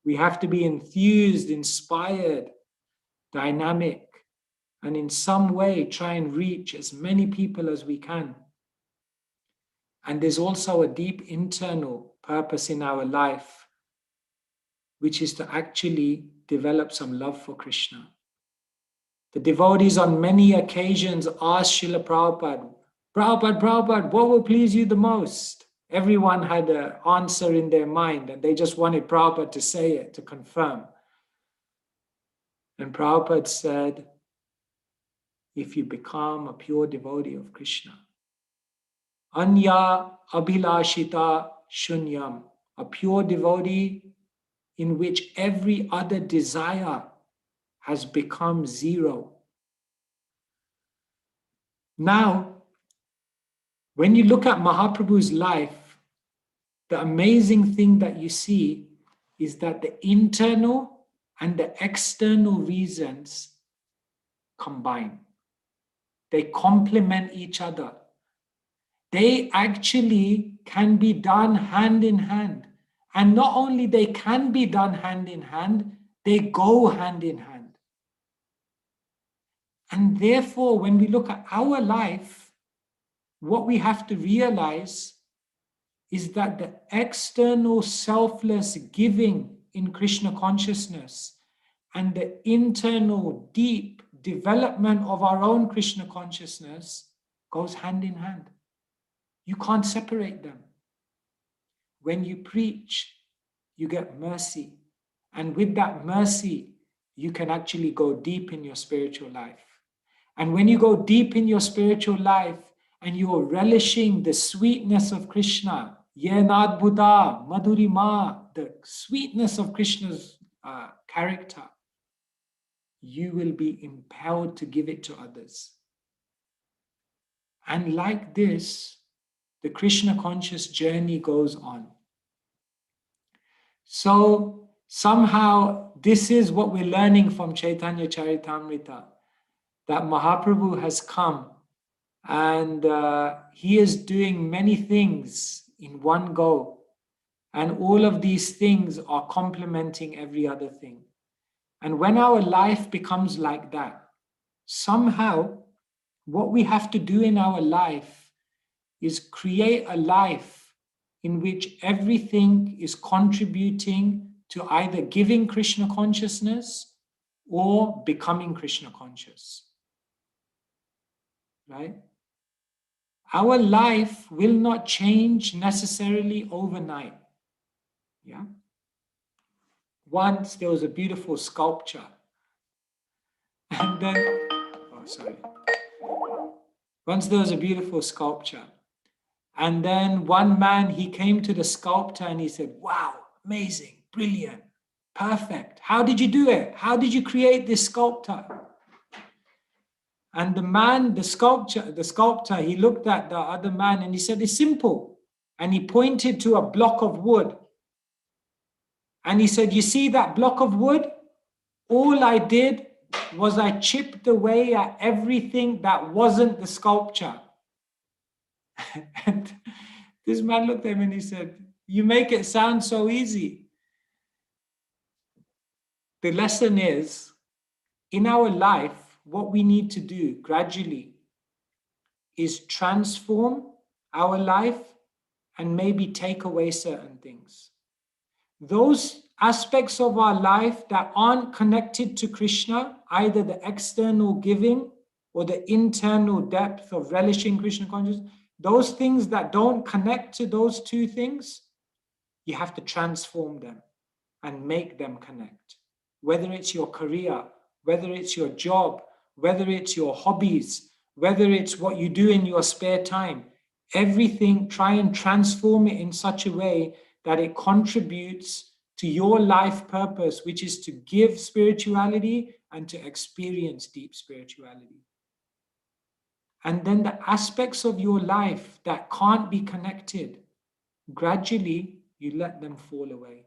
We have to be enthused, inspired, dynamic, and in some way try and reach as many people as we can. And there's also a deep internal purpose in our life, which is to actually develop some love for Krishna. The devotees on many occasions asked Srila Prabhupada, Prabhupada, what will please you the most? Everyone had an answer in their mind and they just wanted Prabhupada to say it, to confirm. And Prabhupada said, if you become a pure devotee of Krishna, Anya Abhilashita Shunyam, a pure devotee in which every other desire has become zero. Now, when you look at Mahaprabhu's life, the amazing thing that you see is that the internal and the external reasons combine. They complement each other. They actually can be done hand in hand. And not only they can be done hand in hand, they go hand in hand. And therefore, when we look at our life, what we have to realize is that the external selfless giving in Krishna consciousness and the internal deep development of our own Krishna consciousness goes hand in hand. You can't separate them. When you preach, you get mercy. And with that mercy, you can actually go deep in your spiritual life. And when you go deep in your spiritual life and you are relishing the sweetness of Krishna, Yenad Buddha, Madhurima, the sweetness of Krishna's character, you will be empowered to give it to others. And like this, the Krishna conscious journey goes on. So somehow this is what we're learning from Chaitanya Charitamrita, that Mahaprabhu has come and he is doing many things in one go. And all of these things are complementing every other thing. And when our life becomes like that, somehow what we have to do in our life is create a life in which everything is contributing to either giving Krishna consciousness or becoming Krishna conscious. Right? Our life will not change necessarily overnight. Yeah. Once there was a beautiful sculpture, and then, once there was a beautiful sculpture, and then one man, he came to the sculptor and he said, "Wow, amazing, brilliant, perfect. How did you do it? How did you create this sculpture?" And the man, the sculptor, he looked at the other man and he said, "It's simple." And he pointed to a block of wood. And he said, "You see that block of wood? All I did was I chipped away at everything that wasn't the sculpture." And this man looked at him and he said, "You make it sound so easy." The lesson is, in our life, what we need to do gradually is transform our life and maybe take away certain things. Those aspects of our life that aren't connected to Krishna, either the external giving or the internal depth of relishing Krishna consciousness, those things that don't connect to those two things, you have to transform them and make them connect. Whether it's your career, whether it's your job, whether it's your hobbies, whether it's what you do in your spare time, everything, try and transform it in such a way that it contributes to your life purpose, which is to give spirituality and to experience deep spirituality. And then the aspects of your life that can't be connected, gradually you let them fall away.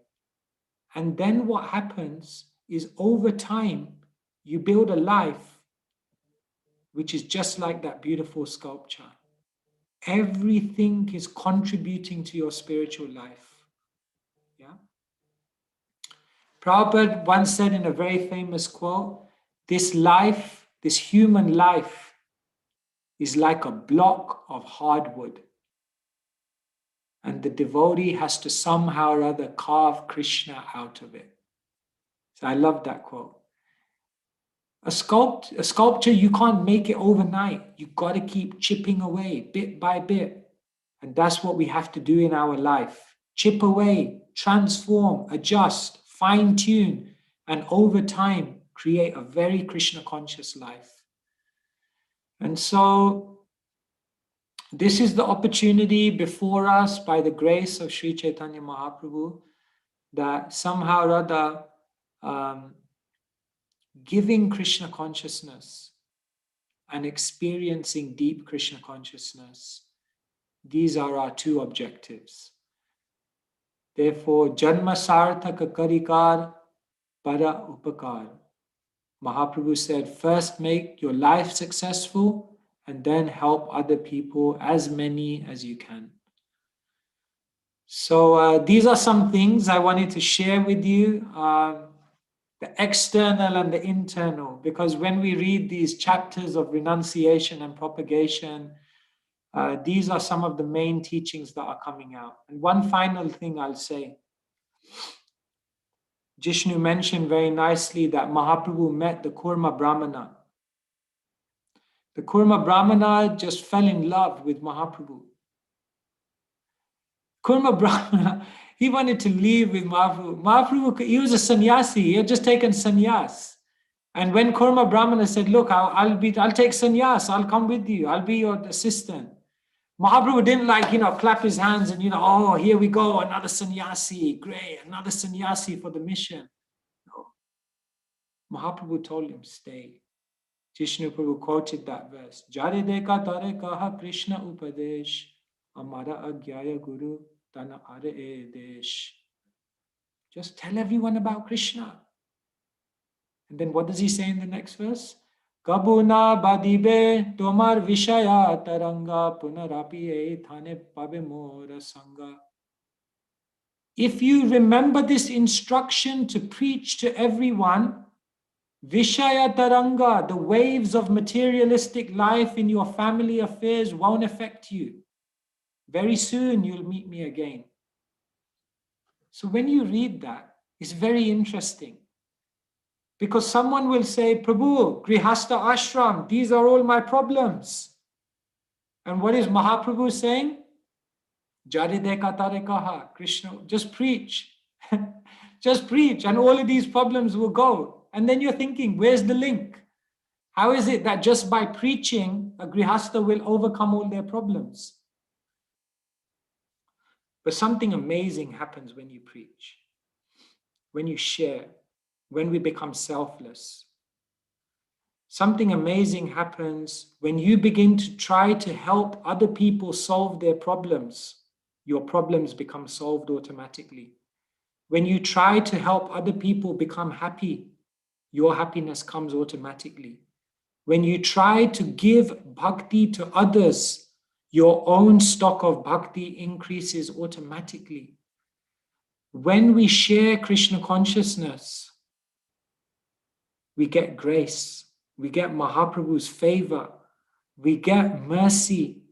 And then what happens is, over time, you build a life which is just like that beautiful sculpture. Everything is contributing to your spiritual life. Yeah. Prabhupada once said in a very famous quote, "This life, this human life, is like a block of hardwood. And the devotee has to somehow or other carve Krishna out of it." So I love that quote. A sculpture, you can't make it overnight. You've got to keep chipping away bit by bit. And that's what we have to do in our life. Chip away, transform, adjust, fine-tune, and over time, create a very Krishna conscious life. And so, this is the opportunity before us by the grace of Sri Chaitanya Mahaprabhu, that somehow or other, giving Krishna consciousness and experiencing deep Krishna consciousness, these are our two objectives. Therefore, Janma Sarthaka Karikar Para Upakar. Mahaprabhu said, first make your life successful and then help other people, as many as you can. So these are some things I wanted to share with you. the external and the internal, because when we read these chapters of renunciation and propagation, these are some of the main teachings that are coming out. And one final thing I'll say, Jishnu mentioned very nicely that Mahaprabhu met the Kurma Brahmana. The Kurma Brahmana just fell in love with Mahaprabhu. Kurma Brahmana, he wanted to leave with Mahaprabhu. Mahaprabhu, he was a sannyasi, he had just taken sannyas. And when Kurma Brahmana said, look, I'll take sannyas, I'll come with you, I'll be your assistant. Mahaprabhu didn't clap his hands and, oh, here we go, another sannyasi, great, another sannyasi for the mission. No. Mahaprabhu told him, stay. Jishnu Prabhu quoted that verse. Jare deka tare kaha Krishna upadesh, amara agyaya guru tana are desh. Just tell everyone about Krishna. And then what does he say in the next verse? Kabuna badibe tomar vishaya taranga punarapi thane pabe mora sangha. If you remember this instruction to preach to everyone, Vishaya Taranga, the waves of materialistic life in your family affairs won't affect you. Very soon you'll meet me again. So when you read that, it's very interesting. Because someone will say, Prabhu, Grihastha Ashram, these are all my problems. And what is Mahaprabhu saying? Jarideka tarekaha, Krishna, just preach. Just preach and all of these problems will go. And then you're thinking, where's the link? How is it that just by preaching, a Grihastha will overcome all their problems? But something amazing happens when you preach, when you share, when we become selfless. Something amazing happens when you begin to try to help other people solve their problems. Your problems become solved automatically. When you try to help other people become happy, your happiness comes automatically. When you try to give bhakti to others, your own stock of bhakti increases automatically. When we share Krishna consciousness, we get grace, we get Mahaprabhu's favor, we get mercy.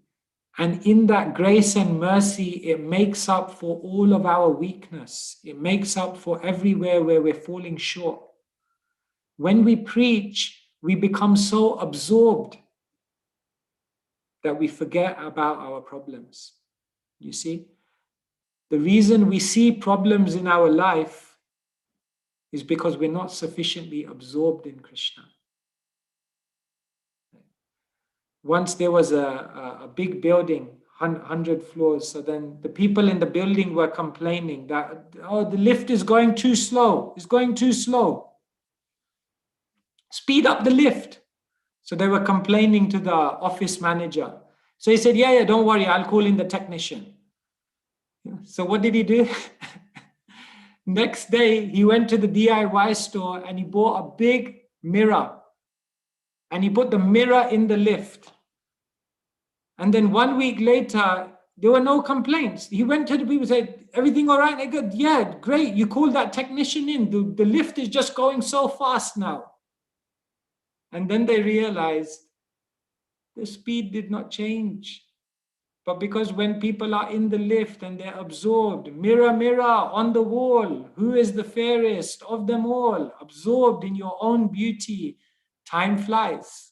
And in that grace and mercy, it makes up for all of our weakness. It makes up for everywhere where we're falling short. When we preach, we become so absorbed that we forget about our problems. You see? The reason we see problems in our life is because we're not sufficiently absorbed in Krishna. Once there was a big building, 100 floors. So then the people in the building were complaining that, oh, the lift is going too slow. It's going too slow. Speed up the lift. So they were complaining to the office manager. So he said, yeah, don't worry. I'll call in the technician. So what did he do? Next day, he went to the DIY store and he bought a big mirror. And he put the mirror in the lift. And then 1 week later, there were no complaints. He went to the people and said, everything all right? They go, yeah, great. You called that technician in. The lift is just going so fast now. And then they realized the speed did not change. But because when people are in the lift and they're absorbed, mirror, mirror on the wall, who is the fairest of them all? Absorbed in your own beauty, time flies.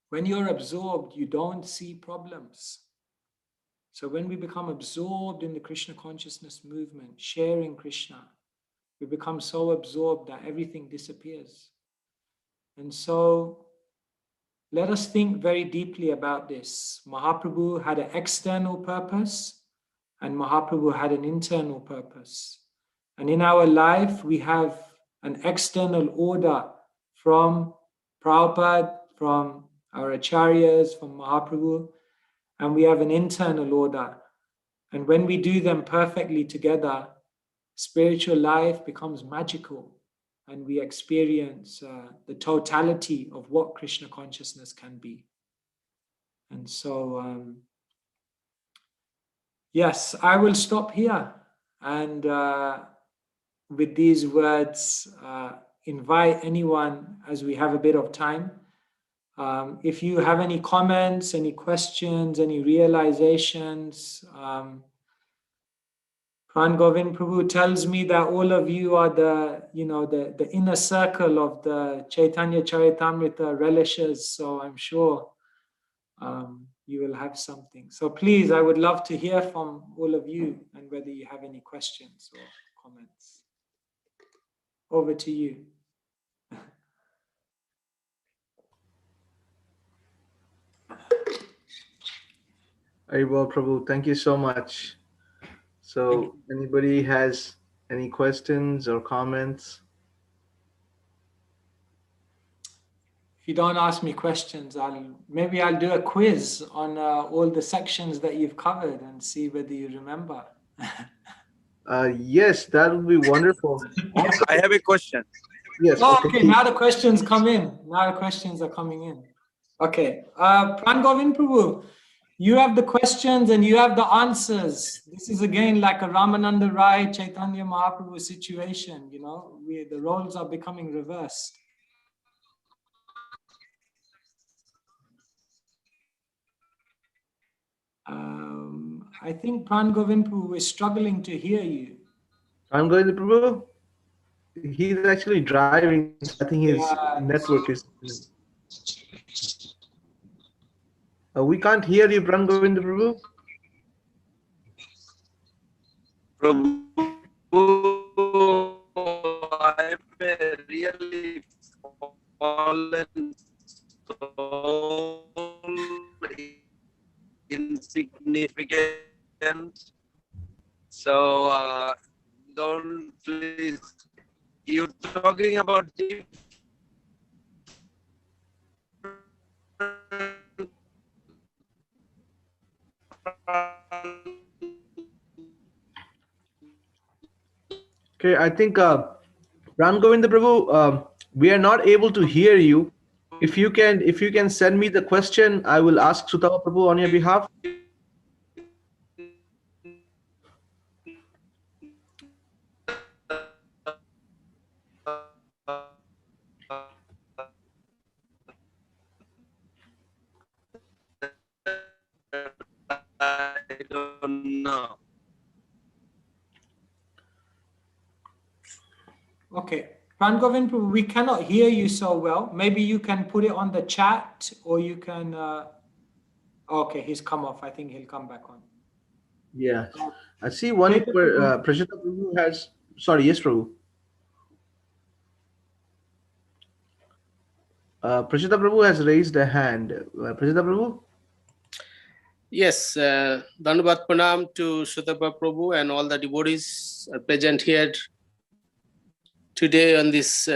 When you're absorbed, you don't see problems. So when we become absorbed in the Krishna consciousness movement, sharing Krishna, we become so absorbed that everything disappears. And so let us think very deeply about this. Mahaprabhu had an external purpose and Mahaprabhu had an internal purpose. And in our life, we have an external order from Prabhupada, from our acharyas, from Mahaprabhu, and we have an internal order. And when we do them perfectly together, spiritual life becomes magical and we experience the totality of what Krishna consciousness can be. And so, yes, I will stop here. And with these words, invite anyone as we have a bit of time. If you have any comments, any questions, any realizations, Pran Govind Prabhu tells me that all of you are the inner circle of the Chaitanya Charitamrita relishers. So I'm sure you will have something. So please, I would love to hear from all of you and whether you have any questions or comments. Over to you. Well, Prabhu, thank you so much. So, anybody has any questions or comments? If you don't ask me questions, maybe I'll do a quiz on all the sections that you've covered and see whether you remember. Yes, that would be wonderful. I have a question. Yes. Oh, okay, now the questions come in. Now the questions are coming in. Okay, Pran Govind Prabhu, you have the questions and you have the answers. This is again like a Ramananda Rai, Chaitanya Mahaprabhu situation, you know, the roles are becoming reversed. I think Pran Govind Prabhu is struggling to hear you. I'm going to Prabhu. He's actually driving, so I think his network is. We can't hear you, Pran Govind Prabhu. Prabhu, I'm a really fallen soul, insignificant. So don't please. You're talking about Okay, I think Ram Govinda Prabhu, we are not able to hear you. If you can send me the question, I will ask Sutapa Prabhu on your behalf. I don't know. Okay, Pran Govind Prabhu, we cannot hear you so well. Maybe you can put it on the chat, or you can. Okay, he's come off. I think he'll come back on. Yeah, I see one. Prashita Prabhu has. Sorry, yes, Prabhu. Prashita Prabhu has raised a hand. Prashita Prabhu. Yes, Dandavat Pranam to Sutapa Prabhu and all the devotees are present here today on this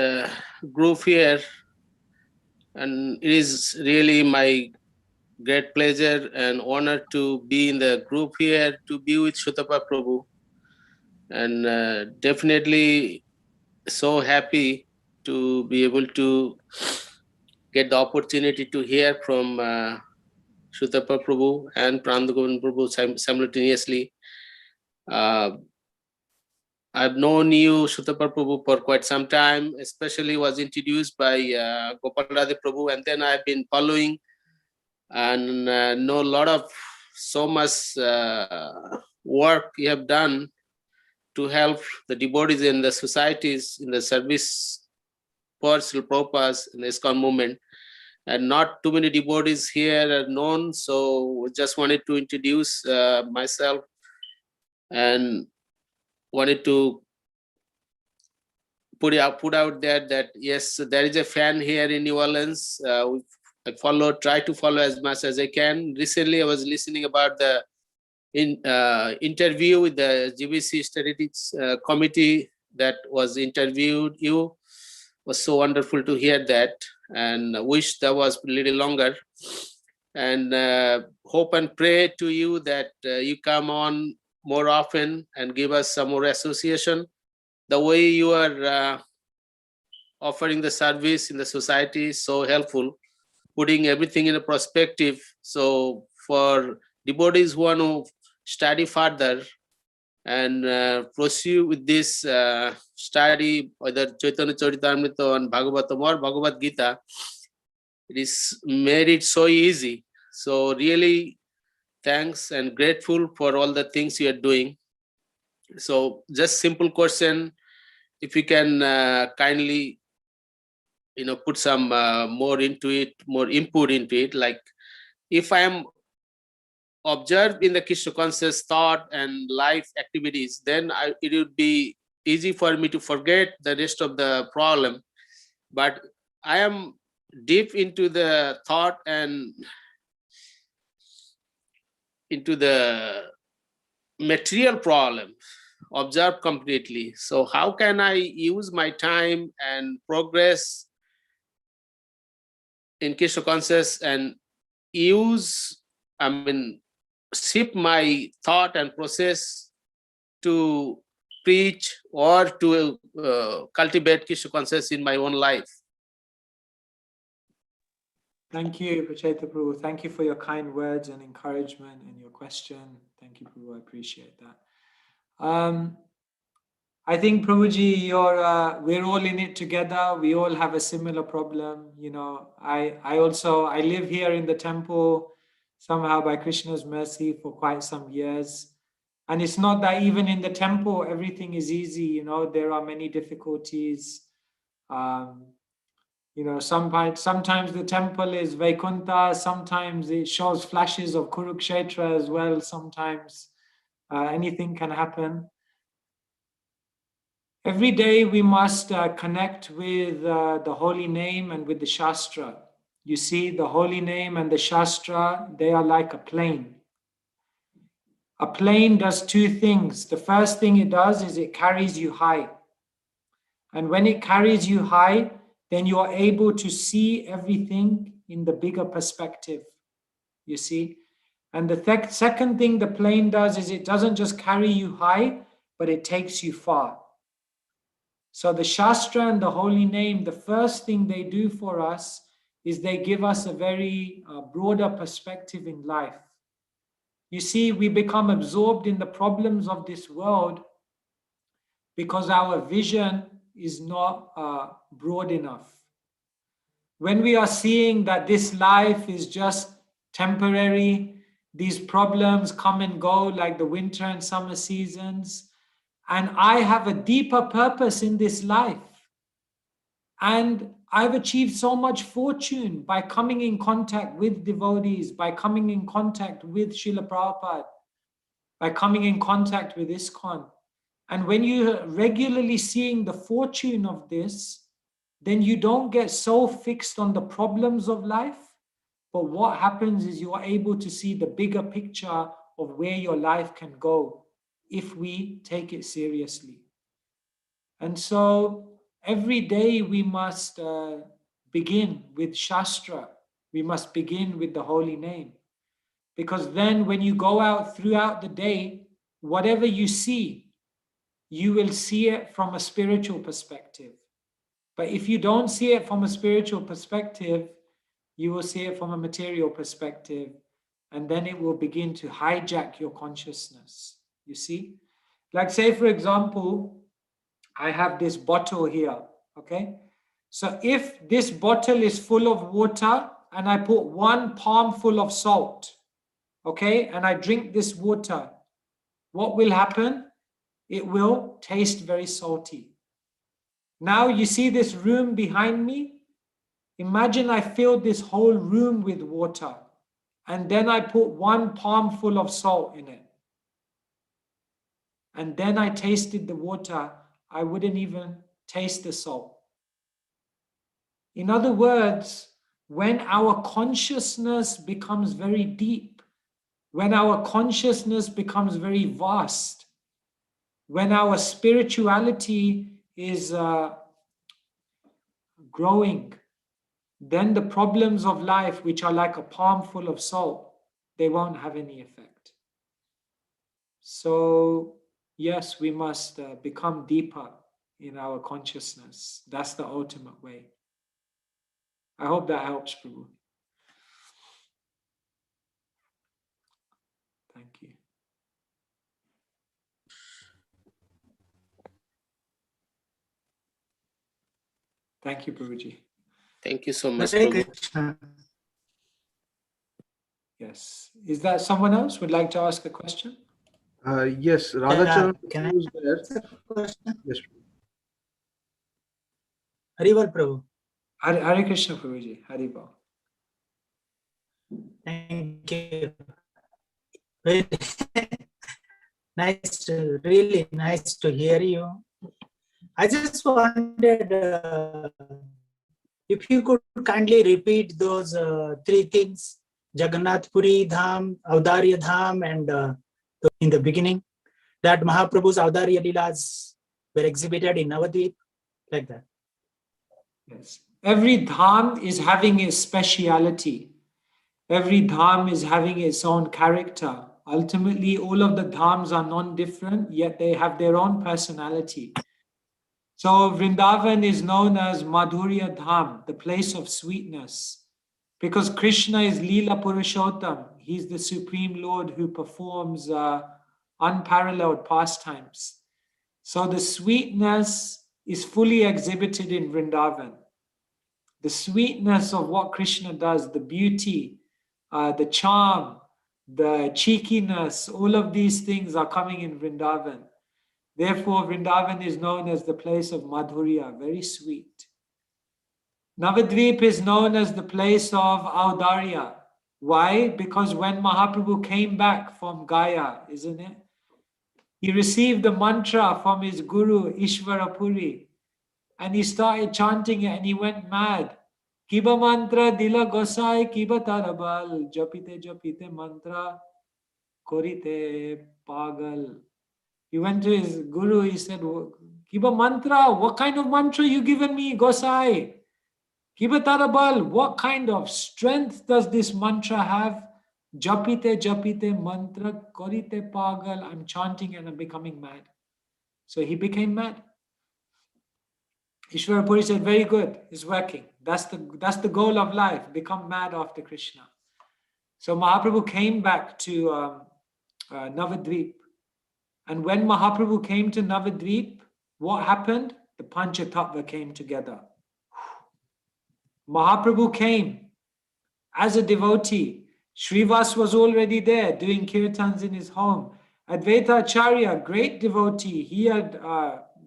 group here. And it is really my great pleasure and honor to be in the group here, to be with Sutapa Prabhu. And definitely so happy to be able to get the opportunity to hear from Sutapa Prabhu and Pran Govind Prabhu simultaneously. I've known you, Sutapa Prabhu, for quite some time, especially was introduced by Gopal Radhe Prabhu, and then I've been following and know a lot of so much work you have done to help the devotees in the societies in the service for Srila Prabhupada in the ISKCON movement. And not too many devotees here are known, so just wanted to introduce myself and wanted to put out there that yes, there is a fan here in New Orleans. I try to follow as much as I can. Recently, I was listening about the interview with the GBC Statistics Committee that was interviewed you. Was so wonderful to hear that, and I wish that was a little longer. And hope and pray to you that you come on more often and give us some more association. The way you are offering the service in the society is so helpful, putting everything in a perspective. So for devotees who want to study further and pursue with this study, whether Chaitanya Charitamrita and Bhagavatam or Bhagavad Gita. It is made it so easy. So really thanks and grateful for all the things you are doing. So just simple question, if you can kindly put some more into it, more input into it, like if I am observed in the Krishna conscious thought and life activities, then it would be easy for me to forget the rest of the problem. But I am deep into the thought and into the material problem, observe completely. So how can I use my time and progress in Krishna conscious and shift my thought and process to preach or to cultivate Krishna consciousness in my own life? Thank you, Pacheta Prabhu. Thank you for your kind words and encouragement and your question. Thank you, Prabhu. I appreciate that. I think, Prabhuji, we're all in it together. We all have a similar problem. I live here in the temple somehow by Krishna's mercy for quite some years. And it's not that even in the temple, everything is easy. There are many difficulties. Sometimes the temple is Vaikuntha, sometimes it shows flashes of Kurukshetra as well. Sometimes anything can happen. Every day we must connect with the holy name and with the Shastra. You see, the holy name and the Shastra, they are like a plane. A plane does two things. The first thing it does is it carries you high. And when it carries you high, then you are able to see everything in the bigger perspective, you see. And the second thing the plane does is it doesn't just carry you high, but it takes you far. So the Shastra and the holy name, the first thing they do for us is they give us a very broader perspective in life. You see, we become absorbed in the problems of this world because our vision is not broad enough. When we are seeing that this life is just temporary, these problems come and go like the winter and summer seasons, and I have a deeper purpose in this life. And I've achieved so much fortune by coming in contact with devotees, by coming in contact with Srila Prabhupada, by coming in contact with ISKCON. And when you're regularly seeing the fortune of this, then you don't get so fixed on the problems of life. But what happens is you are able to see the bigger picture of where your life can go if we take it seriously. And so every day we must begin with Shastra. We must begin with the holy name. Because then when you go out throughout the day, whatever you see, you will see it from a spiritual perspective. But if you don't see it from a spiritual perspective, you will see it from a material perspective, and then it will begin to hijack your consciousness. You see? Like say, for example, I have this bottle here, okay? So if this bottle is full of water and I put one palmful of salt, okay, and I drink this water, what will happen? It will taste very salty. Now you see this room behind me? Imagine I filled this whole room with water and then I put one palmful of salt in it. And then I tasted the water, I wouldn't even taste the salt. In other words, when our consciousness becomes very deep, when our consciousness becomes very vast, when our spirituality is growing, then the problems of life, which are like a palmful of salt, they won't have any effect. So, yes, we must become deeper in our consciousness. That's the ultimate way. I hope that helps, Prabhu. Thank you. Thank you, Prabhuji. Thank you so much, Hare Prabhu. Krishna. Yes. Is that someone else would like to ask a question? Yes, Radhacharan Can I is there. ask a question? Yes. Harival Prabhu. Hare Krishna, Prabhuji. Haribol. Thank you. Very really nice to hear you. I just wanted, if you could kindly repeat those three things, Jagannath Puri Dham, Audarya Dham, and in the beginning, that Mahaprabhu's Audarya Leelas were exhibited in Navadvip, like that. Yes. Every dham is having its speciality. Every dham is having its own character. Ultimately, all of the dhams are non-different, yet they have their own personality. So Vrindavan is known as Madhurya Dham, the place of sweetness, because Krishna is Leela Purushottam. He's the Supreme Lord who performs unparalleled pastimes. So the sweetness is fully exhibited in Vrindavan. The sweetness of what Krishna does, the beauty, the charm, the cheekiness, all of these things are coming in Vrindavan. Therefore, Vrindavan is known as the place of Madhurya, very sweet. Navadvip is known as the place of Audarya. Why? Because when Mahaprabhu came back from Gaya, isn't it? He received the mantra from his guru, Ishvarapuri, and he started chanting it and he went mad. Kiba mantra dila gosai, kiba tarabal, japite japite mantra, korite pagal. He went to his guru, he said, Kiba mantra, what kind of mantra you given me, Gosai? Kiba tarabal, what kind of strength does this mantra have? Japite japite mantra, korite pagal. I'm chanting and I'm becoming mad. So he became mad. Ishwarapuri said, very good, it's working. That's the goal of life, become mad after Krishna. So Mahaprabhu came back to Navadvip. And when Mahaprabhu came to Navadvip, what happened? The Panchatattva came together. Mahaprabhu came as a devotee. Srivas was already there doing kirtans in his home. Advaita Acharya, great devotee, he had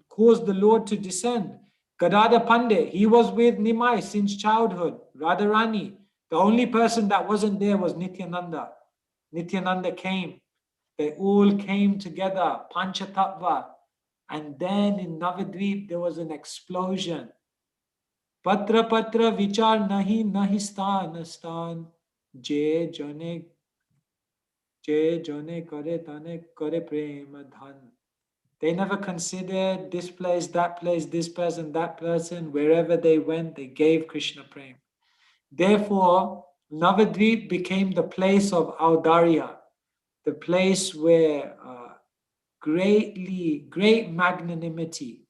caused the Lord to descend. Gadada Pandit, he was with Nimai since childhood. Radharani, the only person that wasn't there was Nityananda. Nityananda came. They all came together, Panchatattva. And then in Navadvip, there was an explosion. Patra patra vichar nahi stan je jane kare tane kare prema dhan. They never considered this place, this person, that person. Wherever they went, they gave Krishna prema. Therefore, Navadvip became the place of Audarya, the place where great magnanimity,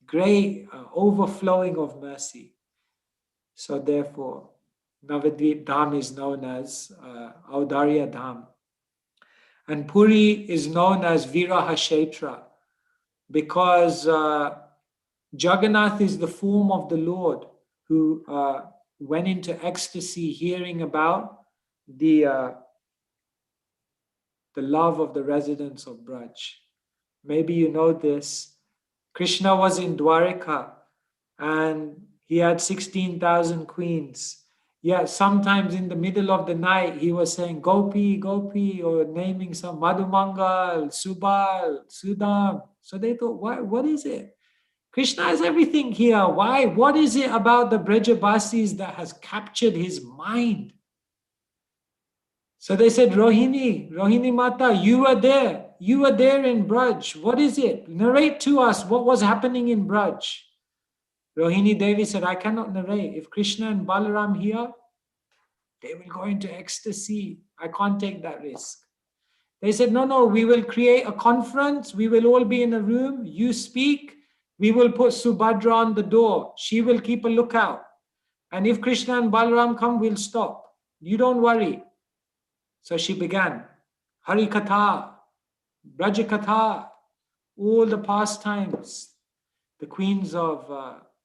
great overflowing of mercy. So therefore, Navadvip Dham is known as Audarya Dham. And Puri is known as Viraha Kshetra because Jagannath is the form of the Lord who went into ecstasy hearing about the love of the residents of Braj. Maybe you know this. Krishna was in Dwarika and he had 16,000 queens. Yeah, sometimes in the middle of the night, he was saying, Gopi, Gopi, or naming some Madhumangal, Subal, Sudam. So they thought, what is it? Krishna has everything here. Why? What is it about the Brajabasis that has captured his mind? So they said, Rohini Mata, you were there. You were there in Braj. What is it? Narrate to us what was happening in Braj. Rohini Devi said, I cannot narrate. If Krishna and Balaram here, they will go into ecstasy. I can't take that risk. They said, no, we will create a conference. We will all be in a room. You speak. We will put Subhadra on the door. She will keep a lookout. And if Krishna and Balaram come, we'll stop. You don't worry. So she began. Hari Katha, Braja Katha, all the pastimes. The queens of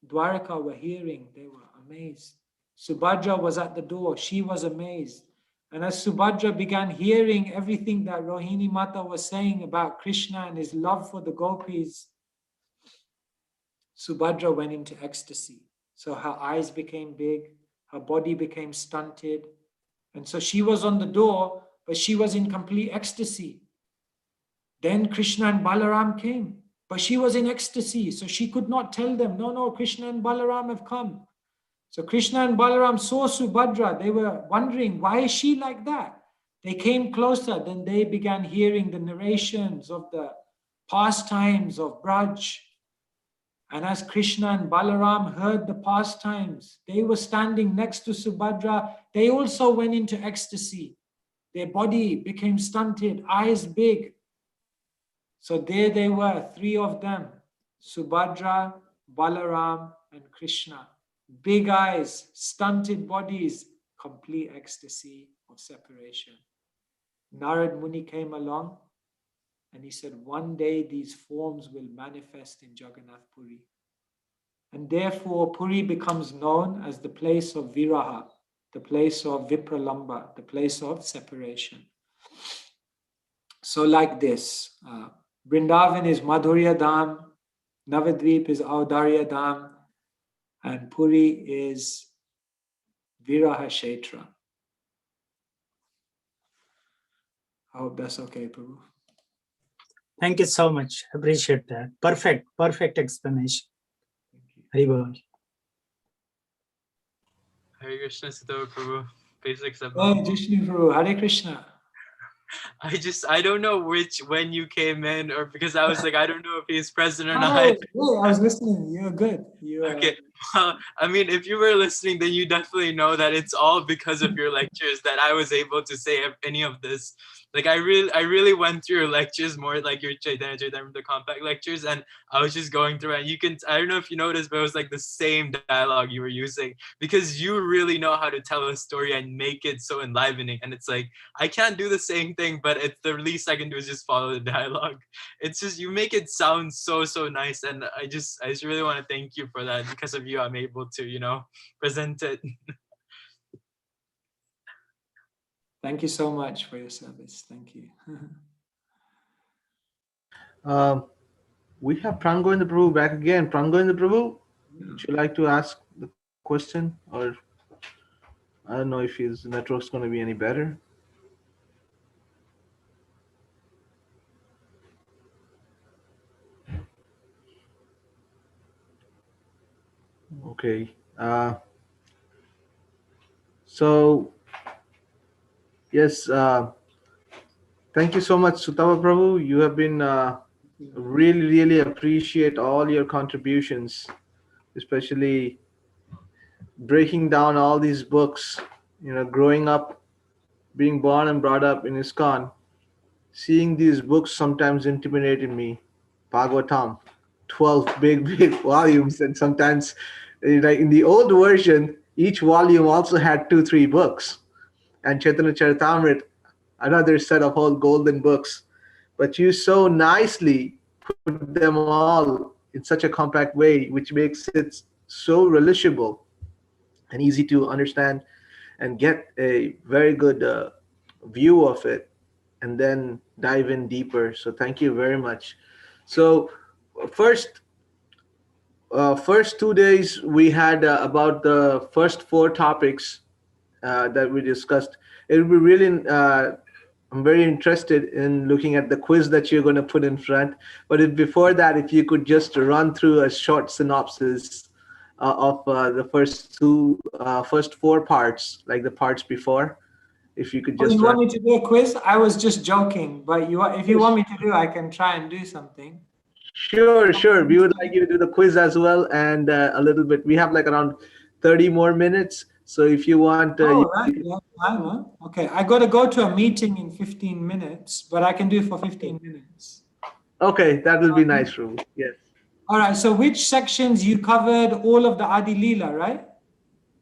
Dwaraka were hearing, they were amazed. Subhadra was at the door, she was amazed. And as Subhadra began hearing everything that Rohini Mata was saying about Krishna and his love for the gopis, Subhadra went into ecstasy. So her eyes became big, her body became stunted. And so she was on the door, but she was in complete ecstasy. Then Krishna and Balaram came, but she was in ecstasy. So she could not tell them, no, Krishna and Balaram have come. So Krishna and Balaram saw Subhadra. They were wondering, why is she like that? They came closer. Then they began hearing the narrations of the pastimes of Braj. And as Krishna and Balaram heard the pastimes, they were standing next to Subhadra. They also went into ecstasy. Their body became stunted, eyes big. So there they were, three of them, Subhadra, Balaram, and Krishna. Big eyes, stunted bodies, complete ecstasy of separation. Narad Muni came along and he said, one day these forms will manifest in Jagannath Puri. And therefore Puri becomes known as the place of Viraha, the place of Vipralamba, the place of separation. So like this, Vrindavan is Madhurya Dham, Navadvip is Audarya Dham, and Puri is Viraha Kshetra. I hope that's okay, Prabhu. Thank you so much. Appreciate that. Perfect explanation. Hari Bol. Hare Krishna, Sutapa Prabhu. Please accept. Oh, Jishnu Prabhu, Hare Krishna. I don't know when you came in, or because I was like, I don't know if he's present or not. I was listening. You're good. Okay. Well, I mean, if you were listening, then you definitely know that it's all because of your lectures that I was able to say any of this. Like I really went through your lectures more like your Chaitanya the compact lectures, and I was just going through it. And I don't know if you noticed, but it was like the same dialogue you were using, because you really know how to tell a story and make it so enlivening. And it's like, I can't do the same thing, but it's the least I can do is just follow the dialogue. It's just, you make it sound so nice. And I just really want to thank you for that. Because of you, I'm able to, present it. Thank you so much for your service. Thank you. We have Pran Govinda Prabhu back again. Pran Govinda Prabhu, would you like to ask the question? Or I don't know if his network's going to be any better. Okay. So, yes, thank you so much, Sutapa Prabhu. You have been really appreciate all your contributions, especially breaking down all these books. Growing up, being born and brought up in ISKCON, seeing these books sometimes intimidated me. Bhagavatam, 12 big volumes, and sometimes, like in the old version, each volume also had 2-3 books, and Chaitanya Charitamrita, another set of whole golden books. But you so nicely put them all in such a compact way, which makes it so relishable and easy to understand and get a very good view of it, and then dive in deeper. So thank you very much. So first 2 days we had about the first 4 topics that we discussed. It would be really I'm very interested in looking at the quiz that you're going to put in front. But before that, if you could just run through a short synopsis of the first 4 parts, like the parts before. If you could just. You want me to do a quiz? I was just joking, but if you want me to do, I can try and do something. Sure. We would like you to do the quiz as well, and a little bit. We have like around 30 more minutes. So if you want, right. You have time, huh? Okay, I got to go to a meeting in 15 minutes, but I can do it for 15 minutes. Okay, that will be nice, Prabhu. Yes. All right. So which sections you covered? All of the Adilila, right?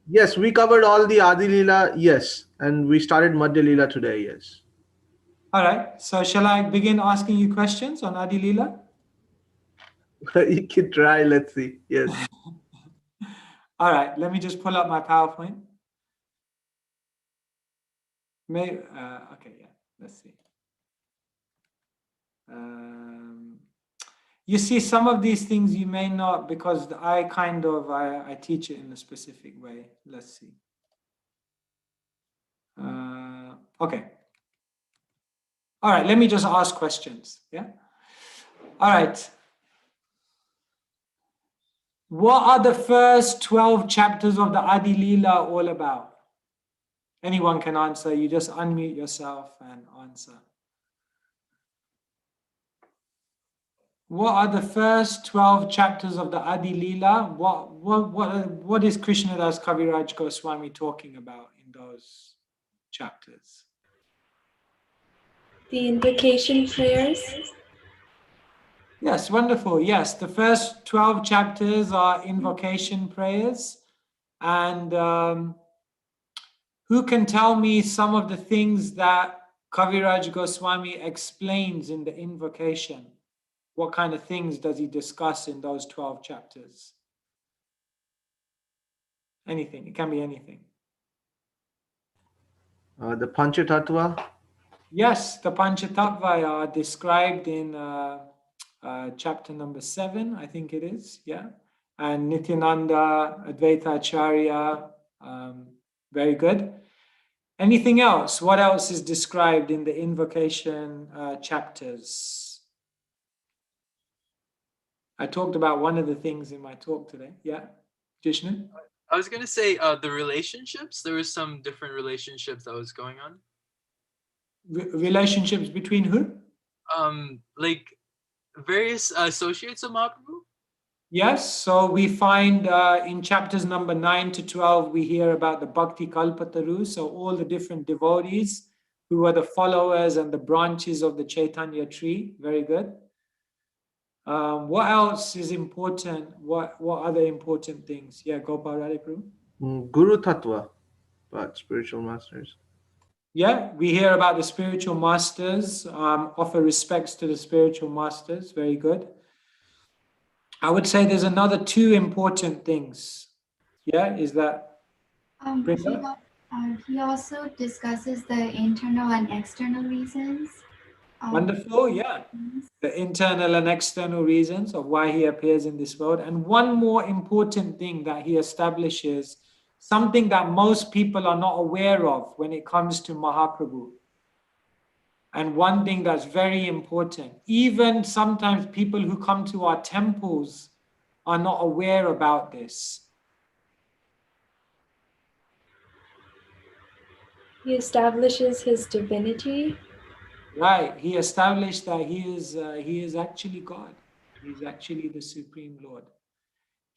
Yes, we covered all the Adilila. Yes, and we started Madhya Lila today. Yes. All right. So shall I begin asking you questions on Adilila? You can try. Let's see. Yes. All right, let me just pull up my PowerPoint. Okay, yeah, let's see. You see, some of these things you may not, because I teach it in a specific way. Let's see. Okay. All right, let me just ask questions. Yeah. All right. What are the first 12 chapters of the Adilila all about? Anyone can answer. You just unmute yourself and answer. What are the first 12 chapters of the Adilila? What is Krishnadas Kaviraj Goswami talking about in those chapters? The invocation prayers. Yes, wonderful. Yes, the first 12 chapters are invocation prayers. And who can tell me some of the things that Kaviraj Goswami explains in the invocation? What kind of things does he discuss in those 12 chapters? Anything. It can be anything. The Panchatattva. Yes, the Panchatattva are described in chapter number 7, I think it is. Yeah. And Nityananda, Advaita Acharya, very good. Anything else? What else is described in the invocation chapters? I talked about one of the things in my talk today. Yeah, Jishnu? I was going to say the relationships. There was some different relationships that was going on. Relationships between who? Like various associates of Mahaprabhu. Yes, so we find in chapters number 9 to 12, we hear about the Bhakti Kalpataru, so all the different devotees who are the followers and the branches of the Chaitanya tree. Very good. What else is important? What other important things? Yeah, Gopal Radhe Prabhu. Guru Tattva, but spiritual masters. Yeah, we hear about the spiritual masters, offer respects to the spiritual masters. Very good. I would say there's another 2 important things. Yeah, is that he also discusses the internal and external reasons. Wonderful, yeah. The internal and external reasons of why he appears in this world. And one more important thing that he establishes, something that most people are not aware of when it comes to Mahaprabhu. And one thing that's very important, even sometimes people who come to our temples are not aware about this. He establishes his divinity. Right, he established that he is actually God. He's actually the Supreme Lord.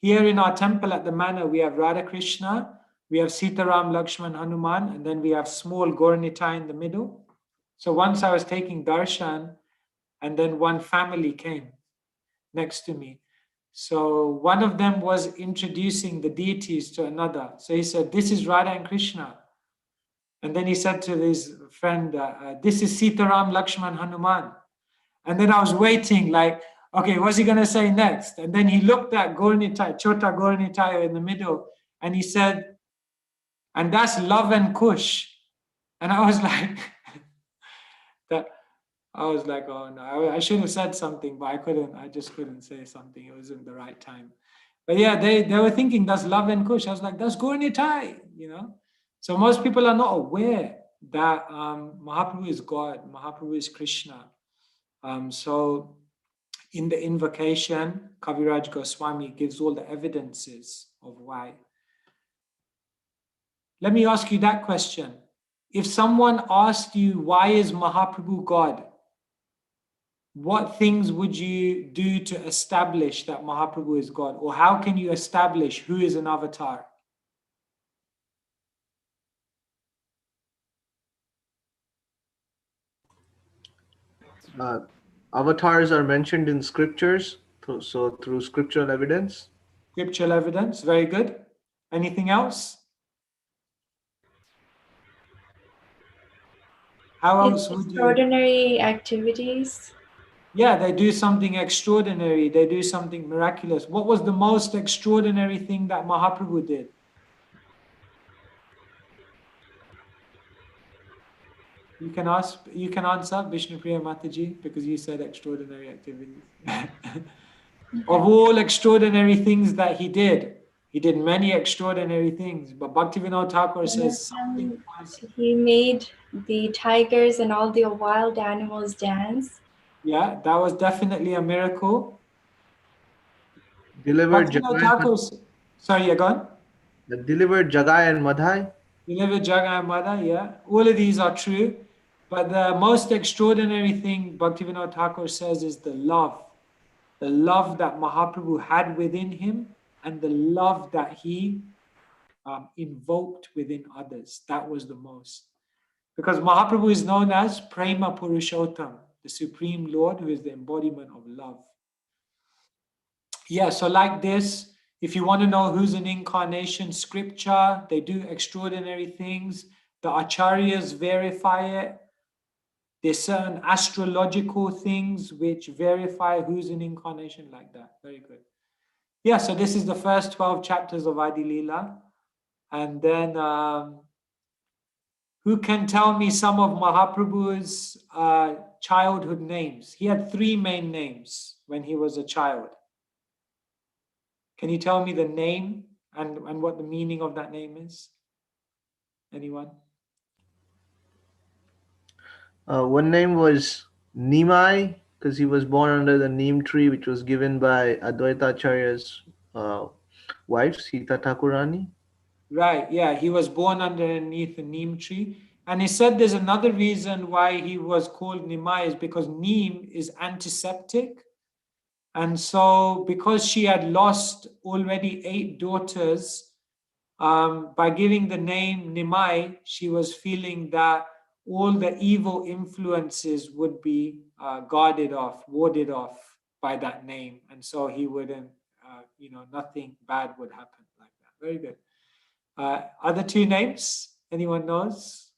Here in our temple at the manor, we have Radha Krishna, we have Sitaram, Lakshman, Hanuman, and then we have small Gauranitai in the middle. So once I was taking darshan, and then one family came next to me. So one of them was introducing the deities to another. So he said, "This is Radha and Krishna." And then he said to his friend, "This is Sitaram, Lakshman, Hanuman." And then I was waiting like, okay, what's he going to say next? And then he looked at Gauranitai, Chota Gauranitai in the middle, and he said, "And that's Love and Kush." And I was like, oh no, I should have said something, but I couldn't. I just couldn't say something. It wasn't the right time. But yeah, they were thinking that's Love and Kush. I was like, that's Gauranitai, you know? So most people are not aware that Mahaprabhu is God, Mahaprabhu is Krishna. So in the invocation, Kaviraj Goswami gives all the evidences of why. Let me ask you that question. If someone asked you, why is Mahaprabhu God? What things would you do to establish that Mahaprabhu is God? Or how can you establish who is an avatar? Avatars are mentioned in scriptures, so through scriptural evidence. Scriptural evidence, very good. Anything else? How else would you? Extraordinary activities. Yeah, they do something extraordinary. They do something miraculous. What was the most extraordinary thing that Mahaprabhu did? You can ask. You can answer, Vishnupriya Mataji, because you said extraordinary activities. Of all extraordinary things that he did many extraordinary things. But Bhaktivinoda Thakur says something was. He made the tigers and all the wild animals dance. Yeah, that was definitely a miracle. Delivered Bhaktivinoda Jagai, Thakur. Sorry, you're gone. delivered Jagai and Madhai. Delivered Jagai and Mother, yeah. All of these are true. But the most extraordinary thing Bhaktivinoda Thakur says is the love. The love that Mahaprabhu had within him and the love that he invoked within others. That was the most. Because Mahaprabhu is known as Prema Purushottam, the Supreme Lord who is the embodiment of love. Yeah, so like this, if you want to know who's an incarnation scripture, they do extraordinary things. The acharyas verify it. There's certain astrological things which verify who's an incarnation like that. Very good. Yeah, so this is the first 12 chapters of Adilila. And then who can tell me some of Mahaprabhu's childhood names? He had 3 main names when he was a child. Can you tell me the name and what the meaning of that name is? Anyone? One name was Nimai, because he was born under the neem tree, which was given by Advaita Acharya's wife, Sita Thakurani. Right, yeah, he was born underneath a neem tree. And he said there's another reason why he was called Nimai is because neem is antiseptic. And so because she had lost already 8 daughters, by giving the name Nimai, she was feeling that all the evil influences would be guarded off, warded off by that name. And so he wouldn't, nothing bad would happen like that. Very good. Other 2 names, anyone knows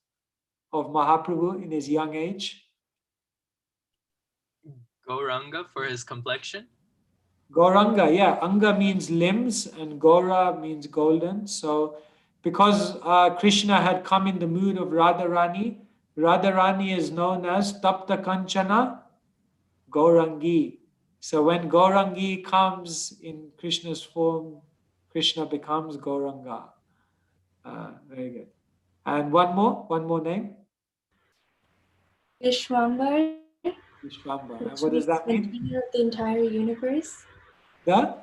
of Mahaprabhu in his young age? Gauranga for his complexion. Gauranga, yeah. Anga means limbs and Gaura means golden. So because Krishna had come in the mood of Radharani, Radharani is known as Tapta Kanchana Gaurangi. So when Gaurangi comes in Krishna's form, Krishna becomes Gauranga. Very good. And one more name? Vishwambar, Vishwambar. which And what does means that mean? maintainer of the entire universe. The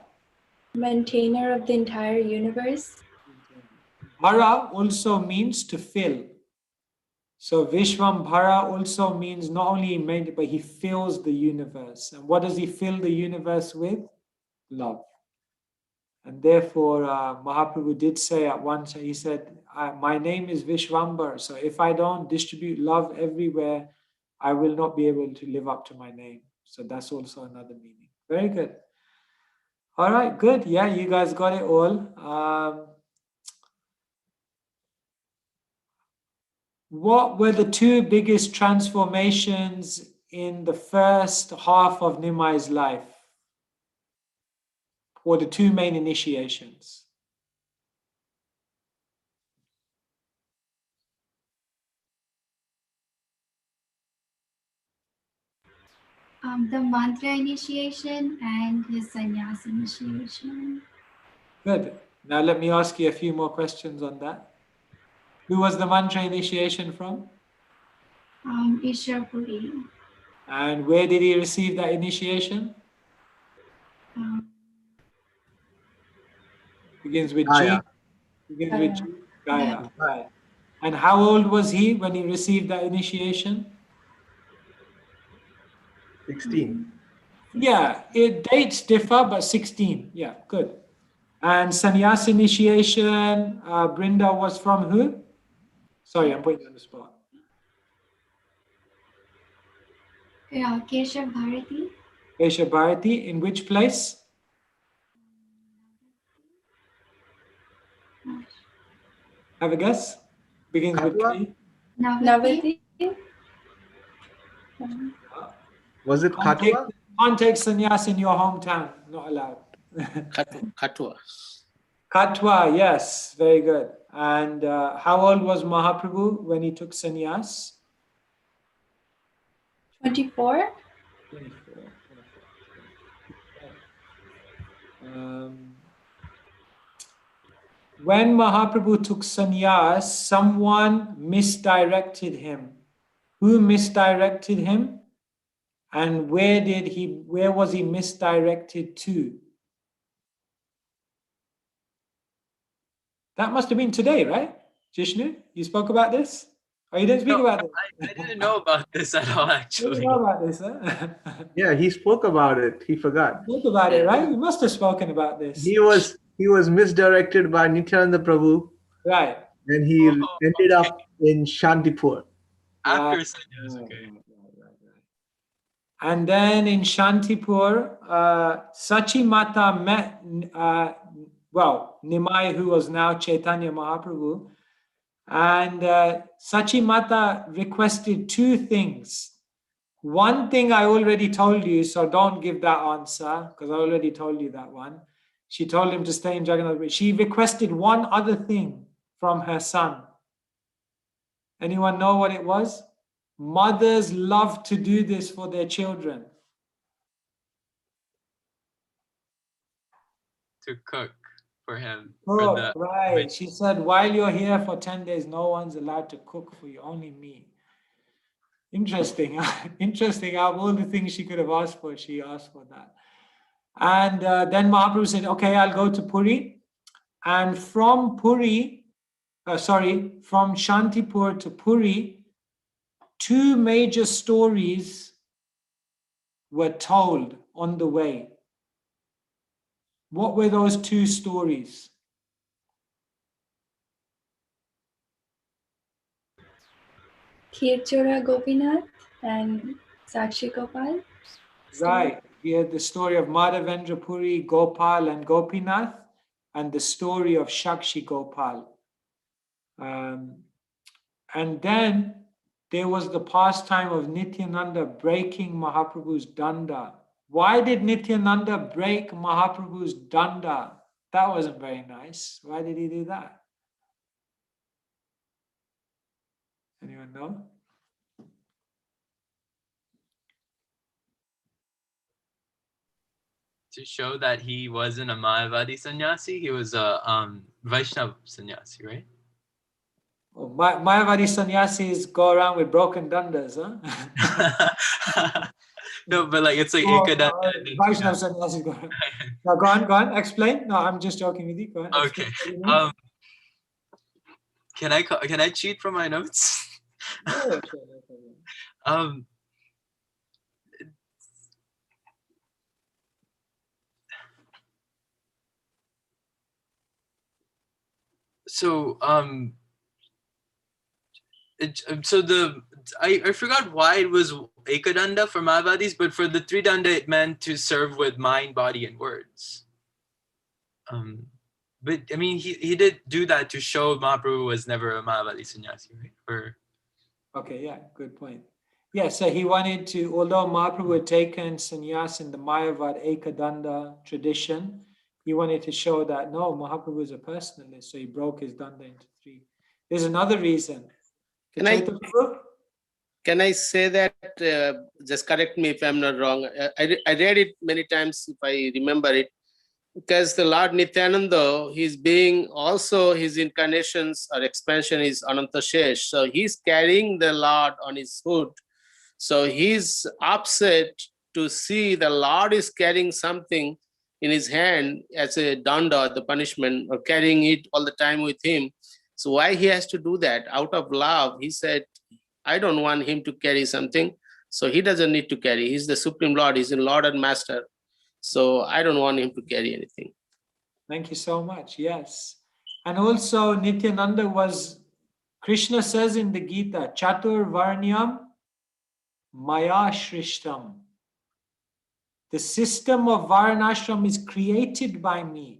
Maintainer of the entire universe. Bhara also means to fill. So Vishwambhara also means not only he made it, but he fills the universe. And what does he fill the universe with? Love. And therefore, Mahaprabhu did say at once, he said, my name is Vishwambar. So if I don't distribute love everywhere, I will not be able to live up to my name. So that's also another meaning. Very good. All right, good. Yeah, you guys got it all. What were the 2 biggest transformations in the first half of Nimai's life? Or the 2 main initiations? The mantra initiation and his sannyas initiation. Good. Now let me ask you a few more questions on that. Who was the mantra initiation from? Ishwarpuri. And where did he receive that initiation? Begins with G. Gaya. Begins with G. Gaya. Right. And how old was he when he received that initiation? 16. Yeah, dates differ, but 16. Yeah, good. And sannyas initiation, Brinda was from who? Sorry, I'm putting you on the spot. Yeah, Keshav Bharati. Keshav Bharati, in which place? Have a guess? Begins with Katwa? K. Navati. Navati. Was it Katwa? Can't take sannyas in your hometown. Not allowed. Katwa. Katwa, yes, very good. And how old was Mahaprabhu when he took sannyas? 24. 24. When Mahaprabhu took sannyas, someone misdirected him. Who misdirected him? And where was he misdirected to? That must have been today, right? Jishnu, you spoke about this? Oh, you didn't speak about this? I didn't know about this at all, You actually. didn't know about this, huh? Yeah, he spoke about it. He forgot. You spoke about it, right? You must have spoken about this. He was misdirected by Nityananda Prabhu, Right. and he Oh, ended up in Shantipur. After Right. sannyas, okay. Right. And then in Shantipur, Sachi Mata met, Nimai, who was now Chaitanya Mahaprabhu, and Sachi Mata requested two things. One thing I already told you, so don't give that answer, because I already told you that one. She told him to stay in Jagannath. She requested one other thing from her son. Anyone know what it was? Mothers love to do this for their children. To cook for him. Oh, right. She said, while you're here for 10 days, no one's allowed to cook for you, only me. Interesting. Interesting. Out of all the things she could have asked for, she asked for that. And then Mahaprabhu said, okay, I'll go to Puri. And from Shantipur to Puri, two major stories were told on the way. What were those two stories? Kirchura Gopinath and Sakshi Gopal. Right. We had the story of Madhavendra Puri, Gopal, and Gopinath, and the story of Shakshi Gopal. And then there was the pastime of Nityananda breaking Mahaprabhu's danda. Why did Nityananda break Mahaprabhu's danda? That wasn't very nice. Why did he do that? Anyone know? To show that he wasn't a Mayavadi sannyasi, he was a Vaishnava sannyasi, right? Oh, Mayavadi sannyasis go around with broken dandas, huh? No, but like it's like Vaishnava sannyasis go around. Now go on, explain. No, I'm just joking with you. Go on. Okay. Can I cheat from my notes? Yeah, sure, no problem. So I forgot why it was Ekadanda for Mayavadis, but for the Tridanda it meant to serve with mind, body, and words. But I mean, he did do that to show Mahaprabhu was never a Mayavadi sannyasi, right? Okay, yeah, good point. Yeah, so he wanted to, although Mahaprabhu had taken sannyas in the Mayavad Ekadanda tradition, he wanted to show that no, Mahaprabhu is a personalist, so he broke his danda into three. There's another reason. Can I say that, just correct me if I'm not wrong, I read it many times if I remember it, because the Lord Nityananda, he's being also his incarnations or expansion is Ananta Shesh. So he's carrying the Lord on his hood. So he's upset to see the Lord is carrying something in his hand as a danda, the punishment, or carrying it all the time with him. So why he has to do that? Out of love, he said, I don't want him to carry something. So he doesn't need to carry. He's the Supreme Lord. He's the Lord and Master. So I don't want him to carry anything. Thank you so much. Yes. And also Nityananda was, Krishna says in the Gita, Chatur Varnyam Maya Shrishtam. The system of Varanashram is created by me.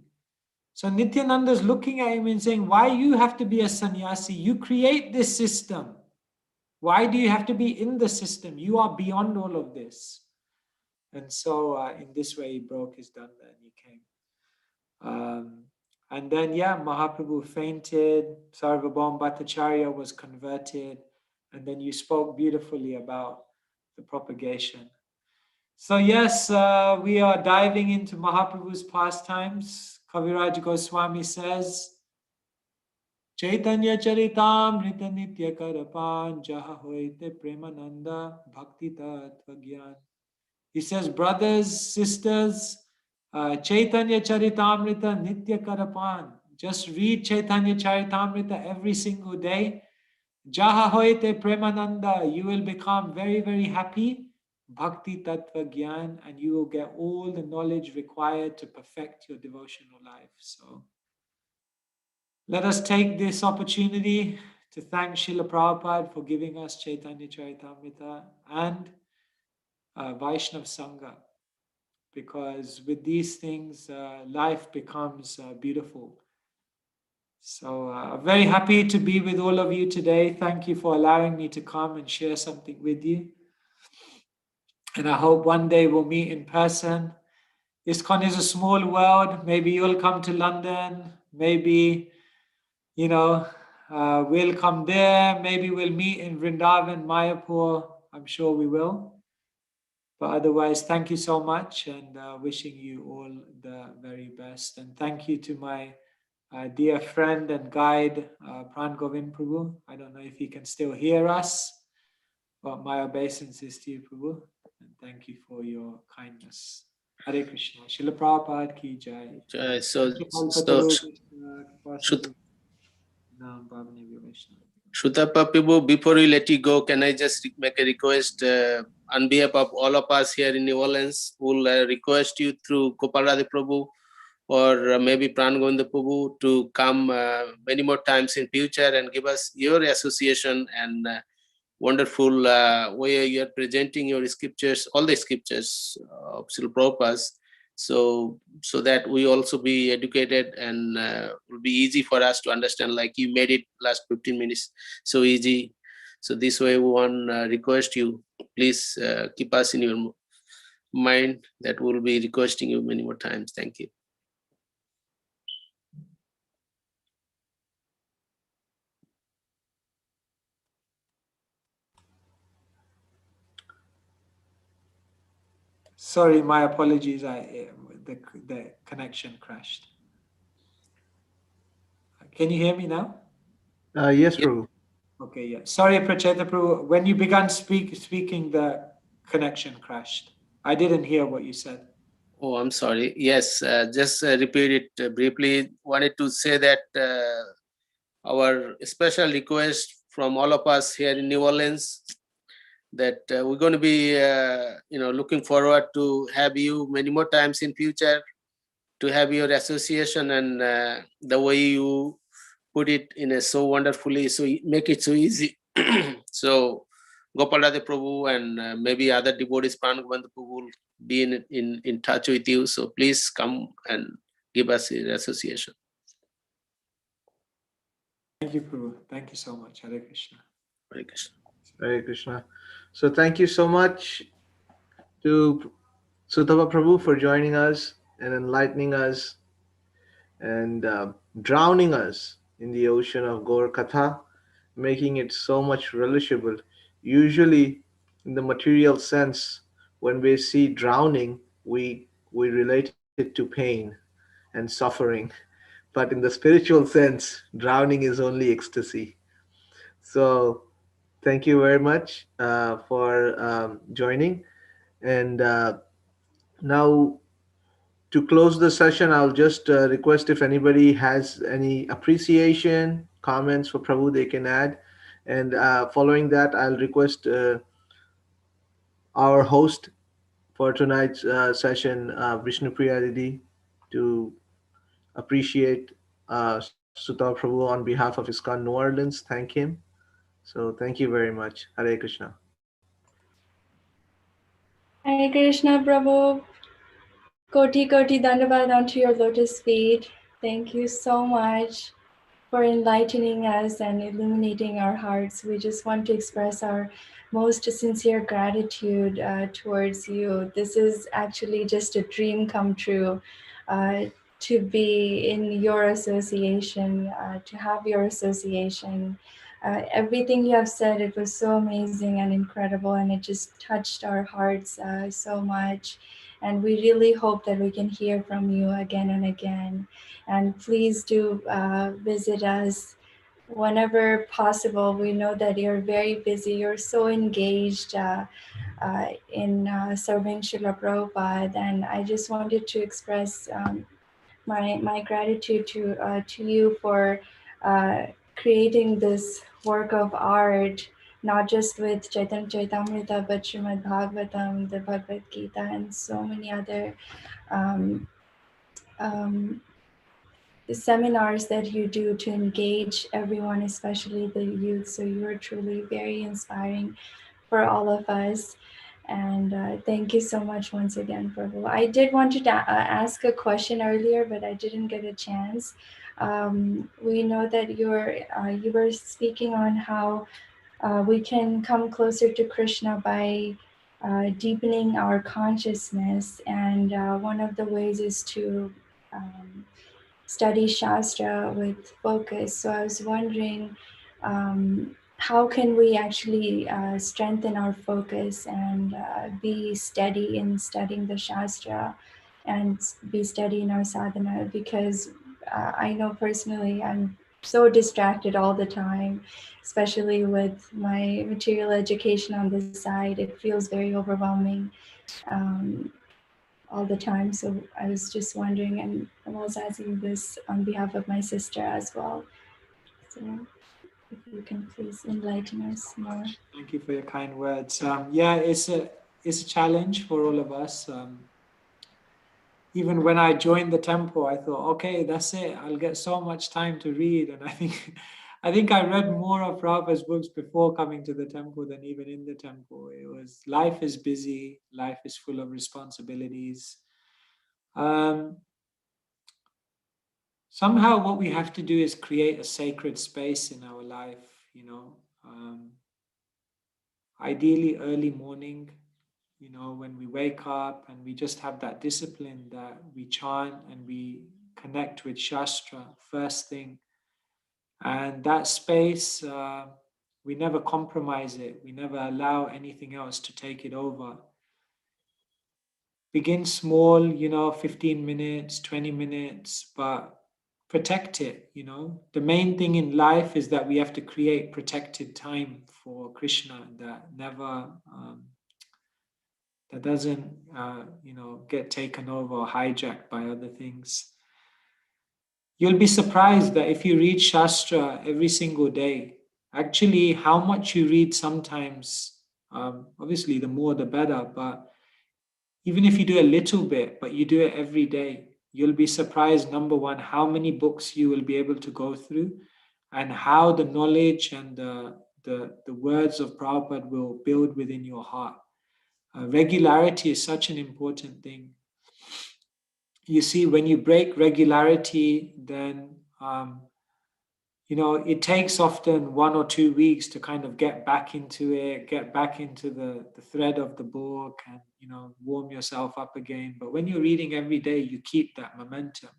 So Nityananda is looking at him and saying, why you have to be a sannyasi? You create this system. Why do you have to be in the system? You are beyond all of this. And so in this way, he broke his danda and he came. And then, yeah, Mahaprabhu fainted, Sarvabhaum Bhattacharya was converted, and then you spoke beautifully about the propagation. So yes, we are diving into Mahaprabhu's pastimes. Kaviraj Goswami says, Chaitanya Charitamrita Nitya Karapan Jaha Hoite Premananda Bhakti Tattva Gyan. He says, brothers, sisters, Chaitanya Charitamrita Nitya Karapan. Just read Chaitanya Charitamrita every single day. Jaha hoite premananda, you will become very, very happy. Bhakti Tattva Gyan, and you will get all the knowledge required to perfect your devotional life. So let us take this opportunity to thank Srila Prabhupada for giving us Chaitanya Charitamrita and Vaishnav Sangha, because with these things, life becomes beautiful. So very happy to be with all of you today. Thank you for allowing me to come and share something with you. And I hope one day we'll meet in person. ISKCON is a small world. Maybe you'll come to London. Maybe, we'll come there. Maybe we'll meet in Vrindavan, Mayapur. I'm sure we will. But otherwise, thank you so much, and wishing you all the very best. And thank you to my dear friend and guide, Pran Prabhu. I don't know if he can still hear us, but my obeisances to you, Prabhu. And thank you for your kindness. Hare Krishna. Srila Prabhupada ki jai. Sutapa Prabhu, before we let you go, can I just make a request on behalf of all of us here in New Orleans? We'll request you through Gopal Radha Prabhu or maybe Pran Govinda Prabhu to come many more times in future and give us your association and wonderful way you are presenting your scriptures, all the scriptures of Srila Prabhupada, so that we also be educated and will be easy for us to understand, like you made it last 15 minutes so easy. So this way we want to request you, please keep us in your mind that we'll be requesting you many more times. Thank you. Sorry, my apologies. The connection crashed. Can you hear me now? Yes, Prabhu. Okay, yeah. Sorry, Pracheta Prabhu. When you began speaking, the connection crashed. I didn't hear what you said. Oh, I'm sorry. Yes, just repeat it briefly. Wanted to say that our special request from all of us here in New Orleans, that we're going to be, looking forward to have you many more times in future, to have your association and the way you put it in a so wonderfully, so make it so easy. So Gopal Radha Prabhu and maybe other devotees, Pran Govinda Prabhu, will be in touch with you. So please come and give us your association. Thank you, Prabhu. Thank you so much. Hare Krishna. Hare Krishna. Hare Krishna. So thank you so much to Sutapa Prabhu for joining us and enlightening us and drowning us in the ocean of Gaur Katha, making it so much relishable. Usually, in the material sense, when we see drowning, we relate it to pain and suffering. But in the spiritual sense, drowning is only ecstasy. So, thank you very much for joining. And now, to close the session, I'll just request if anybody has any appreciation, comments for Prabhu, they can add. And following that, I'll request our host for tonight's session, Vishnupriya Didi, to appreciate Sutta Prabhu on behalf of ISKCON New Orleans. Thank him. So thank you very much. Hare Krishna. Hare Krishna, Prabhu. Koti Koti Dandavad onto your lotus feet. Thank you so much for enlightening us and illuminating our hearts. We just want to express our most sincere gratitude towards you. This is actually just a dream come true, to be in your association, to have your association. Everything you have said, it was so amazing and incredible, and it just touched our hearts so much. And we really hope that we can hear from you again and again. And please do visit us whenever possible. We know that you're very busy. You're so engaged in serving Srila Prabhupada. And I just wanted to express my gratitude to you for creating this work of art, not just with Chaitanya Chaitamrita, but Srimad Bhagavatam, the Bhagavad Gita, and so many other um, um, seminars that you do to engage everyone, especially the youth. So you're truly very inspiring for all of us. And thank you so much once again, Prabhu. I did want to ask a question earlier, but I didn't get a chance. We know that you were speaking on how we can come closer to Krishna by deepening our consciousness, and one of the ways is to study Shastra with focus. So I was wondering, how can we actually strengthen our focus and be steady in studying the Shastra and be steady in our sadhana? Because I know personally I'm so distracted all the time, especially with my material education on the side. It feels very overwhelming. Um, all the time. So I was just wondering, and I was asking this on behalf of my sister as well. So if you can please enlighten us more. Thank you for your kind words. Yeah, it's a challenge for all of us. Even when I joined the temple, I thought, okay, that's it. I'll get so much time to read, and I think I read more of Prabhupada's books before coming to the temple than even in the temple. It was, life is busy, life is full of responsibilities. Somehow what we have to do is create a sacred space in our life, ideally early morning, when we wake up and we just have that discipline that we chant and we connect with Shastra first thing. And that space, we never compromise it. We never allow anything else to take it over. Begin small, 15 minutes, 20 minutes, but protect it. The main thing in life is that we have to create protected time for Krishna that never that doesn't get taken over or hijacked by other things. You'll be surprised that if you read Shastra every single day, actually how much you read sometimes, obviously the more the better, but even if you do a little bit, but you do it every day, you'll be surprised, number one, how many books you will be able to go through and how the knowledge and the words of Prabhupada will build within your heart. Regularity is such an important thing. You see, when you break regularity, then it takes often 1 or 2 weeks to kind of get back into it, get back into the thread of the book and, warm yourself up again. But when you're reading every day, you keep that momentum.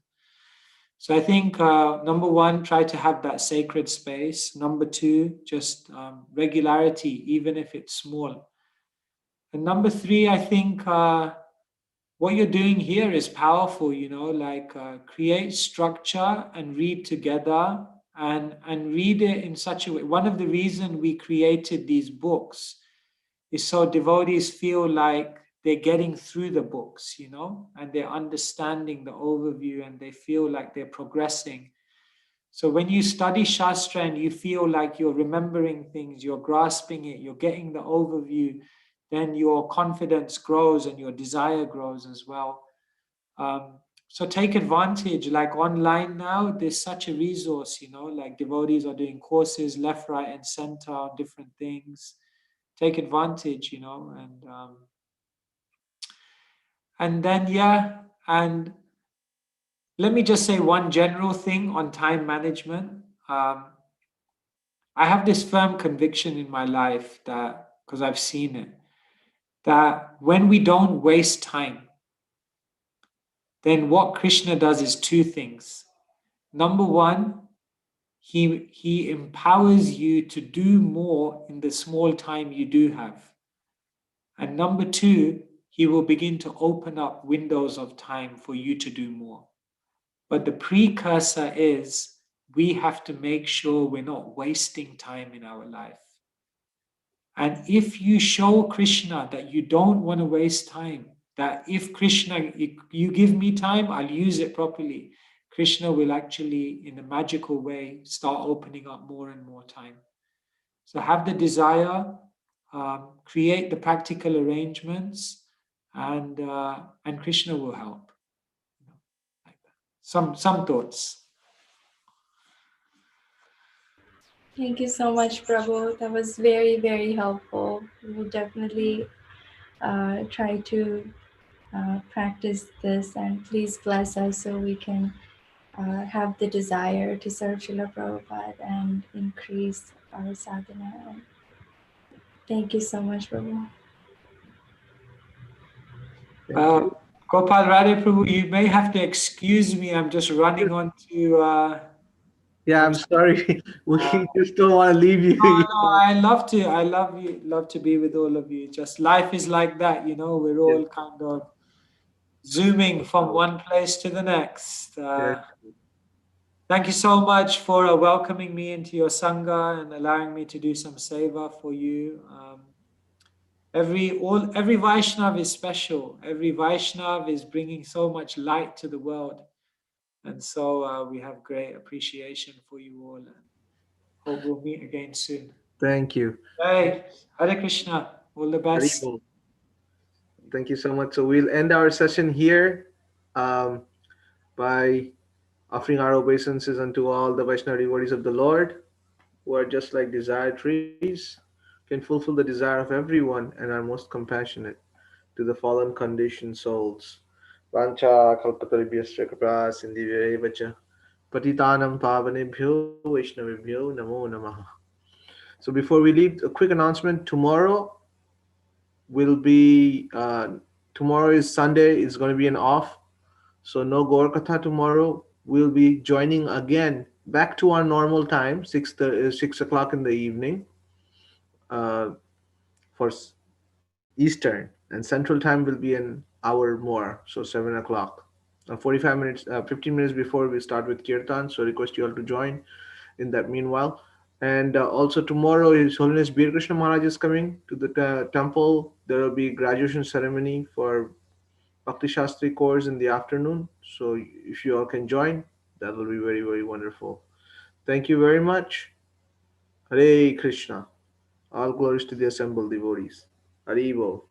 So I think, number one, try to have that sacred space. Number two, just regularity, even if it's small. And number three, I think what you're doing here is powerful, create structure and read together and read it in such a way. One of the reasons we created these books is so devotees feel like they're getting through the books, and they're understanding the overview and they feel like they're progressing. So when you study Shastra and you feel like you're remembering things, you're grasping it, you're getting the overview, then your confidence grows and your desire grows as well. So take advantage, like online now, there's such a resource, like devotees are doing courses left, right, and center on different things. Take advantage, and then, and let me just say one general thing on time management. I have this firm conviction in my life that, because I've seen it, that when we don't waste time, then what Krishna does is two things. Number one, he empowers you to do more in the small time you do have. And number two, he will begin to open up windows of time for you to do more. But the precursor is we have to make sure we're not wasting time in our life. And if you show Krishna that you don't want to waste time, that if Krishna, you give me time, I'll use it properly, Krishna will actually, in a magical way, start opening up more and more time. So have the desire, create the practical arrangements, and Krishna will help. Like that. Some thoughts. Thank you so much, Prabhu. That was very, very helpful. We will definitely try to practice this, and please bless us so we can have the desire to serve Srila Prabhupada and increase our sadhana. Thank you so much, Prabhu. Thank you. Gopal Radhe Prabhu, you may have to excuse me. I'm just running on to. Yeah, I'm sorry. We just don't want to leave you. No, I love to. I love to be with all of you. Just life is like that, you know. We're all kind of zooming from one place to the next. Yes. Thank you so much for welcoming me into your sangha and allowing me to do some seva for you. Every Vaishnav is special. Every Vaishnav is bringing so much light to the world, and so we have great appreciation for you all. And hope we'll meet again soon. Thank you. Hey, Hare Krishna. All the best. Haribol. Thank you so much. So we'll end our session here by offering our obeisances unto all the Vaishnava devotees of the Lord, who are just like desire trees, can fulfill the desire of everyone and are most compassionate to the fallen conditioned souls. Vancha kalpataribhyascha kripa sindhivya cha patitanam pavanebhyo vaishnavibhyo namo namaha. So before we leave, a quick announcement. Will be tomorrow is Sunday. It's going to be an off, so no Gaur Katha tomorrow. We'll be joining again back to our normal time, 6 o'clock in the evening, uh, for Eastern, and Central Time will be an hour more, so 7 o'clock. 45 minutes, 15 minutes before we start with Kirtan. So request you all to join in that meanwhile. And also tomorrow, His Holiness Bir Krishna Maharaj is coming to the temple. There will be graduation ceremony for Bhakti Shastri course in the afternoon. So if you all can join, that will be very, very wonderful. Thank you very much. Hare Krishna. All glories to the assembled devotees. Haribo.